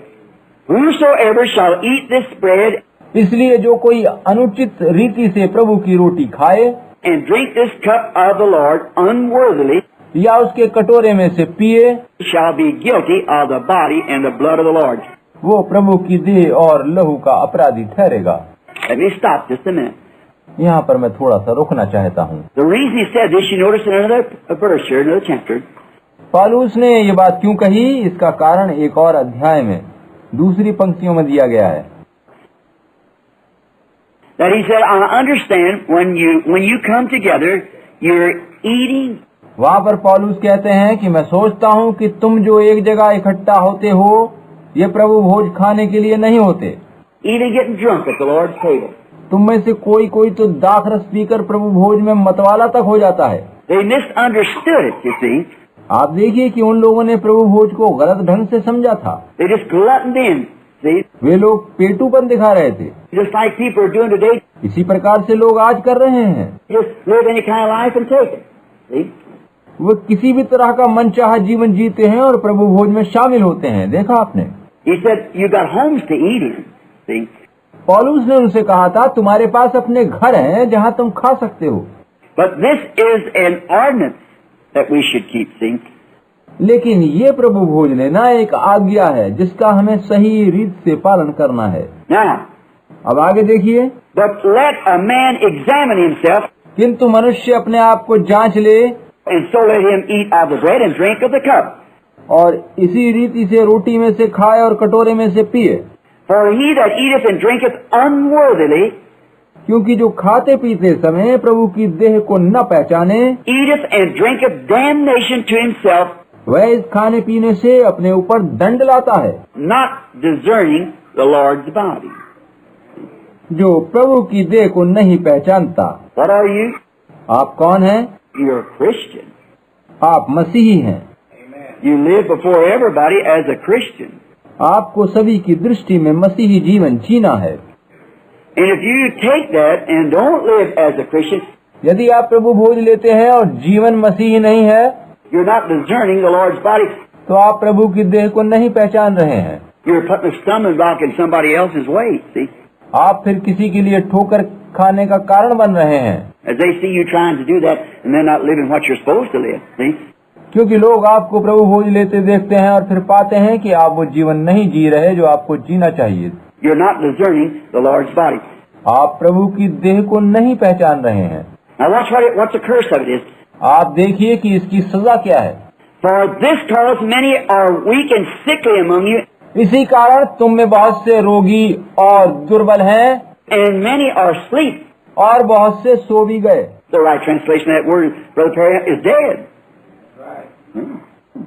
whosoever shall eat this bread इसलिए जो कोई अनुचित रीति से प्रभु की रोटी खाए and drink this cup of the Lord unworthily या उसके कटोरे में से पिए, shall be guilty of the body and the blood of the Lord. वो प्रभु की देह और लहू का अपराधी ठहरेगा। Let me stop just a minute. यहाँ पर मैं थोड़ा सा रुकना चाहता हूँ। The reason he said this, you notice in another verse here, another chapter. पौलुस ने ये बात क्यों कही, इसका कारण एक और अध्याय में दूसरी पंक्तियों में दिया गया है। That he said, I understand when you come together, you're eating. वहाँ पर पौलुस कहते हैं कि मैं सोचता हूँ कि तुम जो एक जगह इकट्ठा होते हो, ये प्रभु भोज खाने के लिए नहीं होते। Even getting drunk at the Lord's table. तुम में से कोई तो दाखरस पीकर प्रभु भोज में मतवाला तक हो जाता है। They misunderstood it, you see. आप देखिए कि उन लोगों ने प्रभु भोज को गलत ढंग से समझा था। They just gluttoned in, see. वे लोग पेटूपन दिखा रहे थे। Just like people are doing today. इसी प्रकार से लोग आज कर रहे हैं। Just live any kind of life and take it. See. वो किसी भी तरह का मनचाहा जीवन जीते हैं और प्रभु भोज में शामिल होते हैं। देखा आपने? He said, you got homes to eat in. See. पौलुस ने उनसे कहा था, तुम्हारे पास अपने घर हैं जहाँ तुम खा सकते हो। But this is an ordinance that we should keep, see. लेकिन ये प्रभु भोज लेना एक आज्ञा है जिसका हमें सही रीत से पालन करना है। Now, अब आगे देखिए, but let a man examine himself, किंतु मनुष्य अपने आप को जांच ले and so let him eat of the bread and drink of the cup. और इसी रीति से रोटी में से खाए और कटोरे में से पिए। For he that eateth and drinketh unworthily क्योंकि जो खाते पीते समय प्रभु की देह को न पहचाने, eateth and drinketh damnation to himself, वह इस खाने पीने से अपने ऊपर दंड लाता है, not discerning the Lord's body. जो प्रभु की देह को नहीं पहचानता। What are you? आप कौन हैं? You're a Christian. आप मसीही हैं। You live before everybody as a Christian. आपको सभी की दृष्टि में मसीही जीवन जीना है। And if you take that and don't live as a Christian, यदि आप प्रभु भोज लेते हैं और जीवन मसीही नहीं है, you're not discerning the Lord's body. तो आप प्रभु की देह को नहीं पहचान रहे हैं। You're putting a stumbling block in somebody else's way, see? आप फिर किसी के लिए ठोकर खाने का कारण बन रहे हैं। As they see you trying to do that and they're not living what you're supposed to live, see? क्योंकि लोग आपको प्रभु भोज लेते देखते हैं और फिर पाते हैं कि आप वो जीवन नहीं जी रहे जो आपको जीना चाहिए। You're not discerning the Lord's body. आप प्रभु की देह को नहीं पहचान रहे हैं। Now what's the curse of it is? आप देखिए कि इसकी सजा क्या है। For this cause many are weak and sickly among you, इसी कारण तुम में बहुत से रोगी और दुर्बल हैं and many are asleep. और बहुत से सो भी गए। The right translation of that word, Brother Perry, is dead.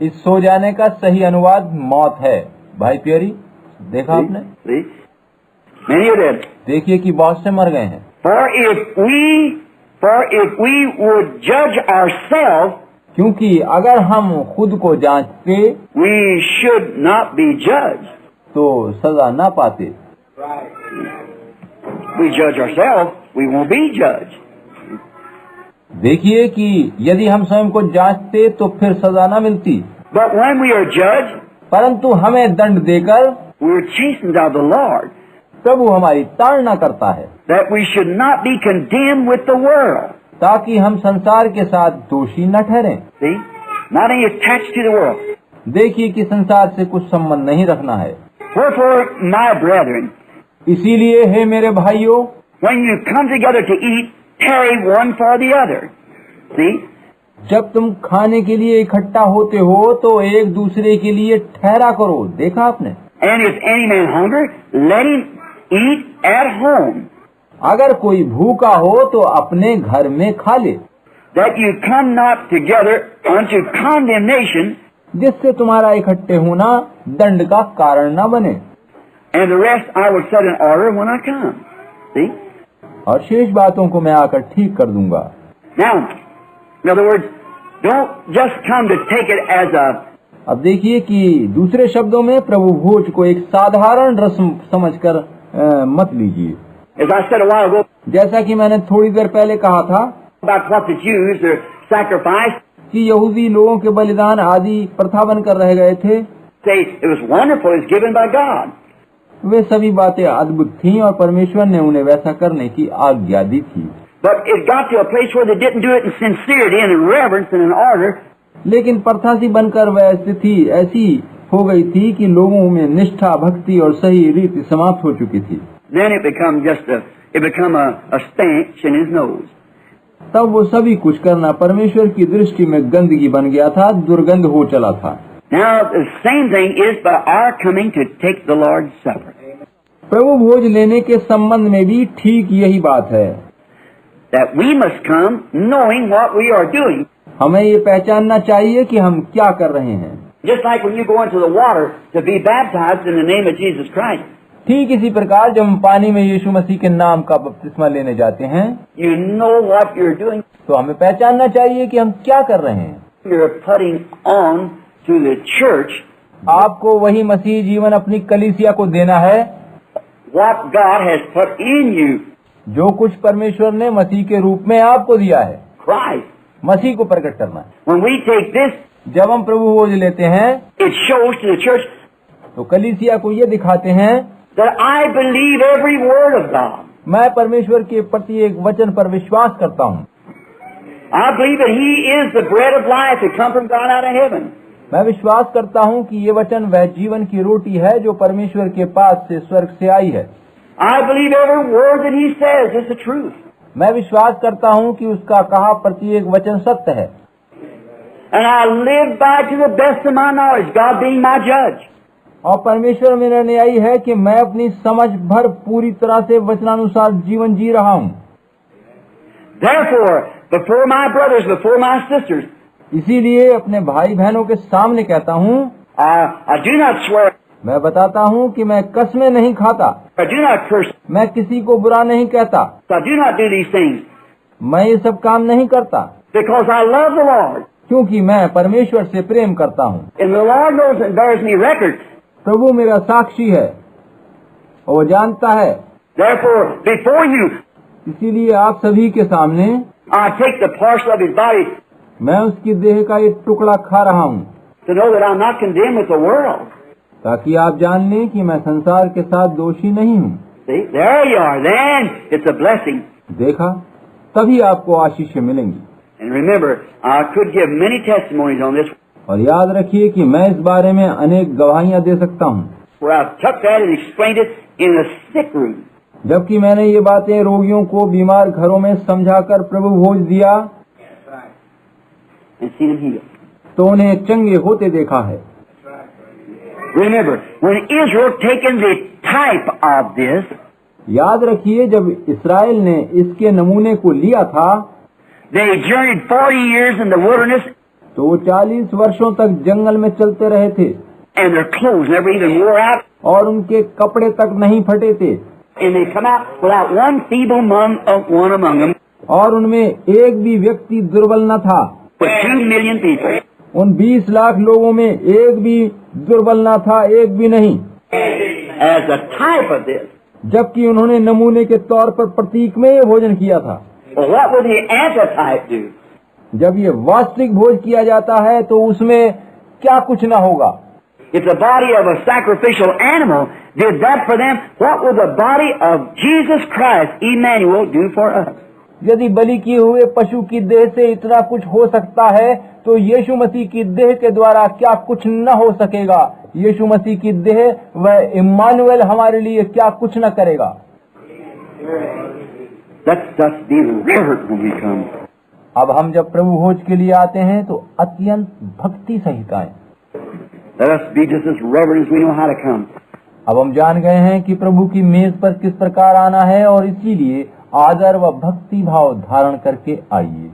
इस सो जाने का सही अनुवाद मौत है। भाई प्यारी, देखा आपने? See? Many are dead. देखिए कि बहुत से मर गए हैं। For if we would judge ourselves, क्योंकि अगर हम खुद को जांचते we should not be judged. तो सजा ना पाते। We judge ourselves, we won't be judged. देखिए कि यदि हम स्वयं को जांचते तो फिर सजा ना मिलती, But when we are judged, परंतु हमें दंड देकर we are chastened of the Lord, प्रभु हमारी ताड़ना करता है, that we should not be condemned with the world. ताकि हम संसार के साथ दोषी न ठहरें। See? Not any attached to the world. देखिए कि संसार से कुछ संबंध नहीं रखना है। Wherefore, my brethren, इसीलिए हे मेरे भाइयों, when you come together to eat, tarry one for the other. See? जब तुम खाने के लिए इकट्ठा होते हो तो एक दूसरे के लिए ठहरा करो। देखा आपने? And if any man hunger, let him eat at home, अगर कोई भूखा हो तो अपने घर में खा ले, that you come not together unto condemnation, जिससे तुम्हारा इकट्ठे होना दंड का कारण न बने। and the rest I will set in order when I come. See? और शेष बातों को मैं आकर ठीक कर दूंगा। Now, in other words, don't just come to take it as a अब देखिए कि दूसरे शब्दों में प्रभु भोज को एक साधारण रस्म समझकर मत लीजिए। as I said a while ago, जैसा कि मैंने थोड़ी देर पहले कहा था about what the Jews, their sacrifice, कि यहूदी लोगों के बलिदान आदि प्रथा बनकर रह गए थे। say it was wonderful, it's given by God. वे सभी बातें अद्भुत थीं और परमेश्वर ने उन्हें वैसा करने की आज्ञा दी थी। But it got to a place where they didn't do it in sincerity and in reverence and in order. लेकिन प्रथा सी बनकर वह स्थिति ऐसी हो गई थी कि लोगों में निष्ठा, भक्ति और सही रीति समाप्त हो चुकी थी। Then it become a stench in his nose. तब वो सभी कुछ करना परमेश्वर की दृष्टि में गंदगी बन गया था, दुर्गंध हो चला था। Now the same thing is by our coming to take the Lord's Supper. प्रभु भोज लेने के संबंध में भी ठीक यही बात है। That we must come knowing what we are doing. हमें ये पहचानना चाहिए कि हम क्या कर रहे हैं। Just like when you go into the water to be baptized in the name of Jesus Christ. ठीक इसी प्रकार जब हम पानी में यीशु मसीह के नाम का बपतिस्मा लेने जाते हैं, You know what you're doing. तो हमें पहचानना चाहिए कि हम क्या कर रहे हैं। You're putting on to the church आपको वही मसीह जीवन अपनी कलीसिया को देना है what God has put in you, जो कुछ परमेश्वर ने मसीह के रूप में आपको दिया है। Christ. मसीह को प्रकट करना। When we take this, जब हम प्रभु भोज लेते हैं it shows to the church तो कलीसिया को ये दिखाते हैं that I believe every word of God. मैं परमेश्वर के प्रति एक वचन पर विश्वास करता हूँ। I believe that He is the bread of life that come from God out of heaven. मैं विश्वास करता हूँ कि ये वचन वह जीवन की रोटी है जो परमेश्वर के पास से स्वर्ग से आई है। I believe every word that He says is the truth. मैं विश्वास करता हूँ कि उसका कहा प्रत्येक वचन सत्य है। And I live by to the best of my knowledge, God being my judge. और परमेश्वर मेरा न्यायी है कि मैं अपनी समझ भर पूरी तरह से वचनानुसार जीवन जी रहा हूँ। Therefore, before my brothers, before my sisters, इसीलिए अपने भाई बहनों के सामने कहता हूँ, I do not swear, मैं बताता हूँ कि मैं कसमें नहीं खाता, I do not curse, मैं किसी को बुरा नहीं कहता, I do not do these things, मैं ये सब काम नहीं करता, because I love the Lord. क्योंकि मैं परमेश्वर से प्रेम करता हूँ। And the Lord knows and bears me record. प्रभु मेरा साक्षी है और वो जानता है। Therefore, before you, इसीलिए आप सभी के सामने I take the parcel of His body मैं उसकी देह का एक टुकड़ा खा रहा हूँ, to know that I'm not condemned with the world. ताकि आप जान लें कि मैं संसार के साथ दोषी नहीं हूँ। See, there you are. Then it's a blessing. देखा, तभी आपको आशीषें मिलेंगी। And remember, I could give many testimonies on this, और याद रखिए कि मैं इस बारे में अनेक गवाहियां दे सकता हूँ, where I've took that and explained it in a sick room. जबकि मैंने ये बातें रोगियों को बीमार घरों में समझाकर प्रभु भोज दिया And seen them healed. तो उन्हें चंगे होते देखा है। Remember, when Israel taken the type of this, याद रखिए जब इस्राएल ने इसके नमूने को लिया था they journeyed 40 years in the wilderness, तो वो 40 वर्षों तक जंगल में चलते रहे थे and their clothes never even wore out, और उनके कपड़े तक नहीं फटे थे, and they come out without one feeble one among them, और उनमें एक भी व्यक्ति दुर्बल न था। with 2 million people. उन 20 लाख लोगों में एक भी दुर्बल न था, एक भी नहीं। As a type of this, जबकि उन्होंने नमूने के तौर पर प्रतीक में ये भोजन किया था। well, what would the antitype do? जब ये वास्तविक भोज किया जाता है तो उसमें क्या कुछ न होगा। If the body of a sacrificial animal did that for them, what would the body of Jesus Christ, Emmanuel, do for us? यदि बलि किए हुए पशु की देह से इतना कुछ हो सकता है तो यीशु मसीह की देह के द्वारा क्या कुछ न हो सकेगा। यीशु मसीह की देह वह इम्मानुएल हमारे लिए क्या कुछ न करेगा। Let's just be reverent when we come. अब हम जब प्रभु भोज के लिए आते हैं तो अत्यंत भक्ति सहित आए। Let us be just as reverent as we know how to come. अब हम जान गए हैं कि प्रभु की मेज पर किस प्रकार आना है और इसीलिए आदर व भक्ति भाव धारण करके आइए।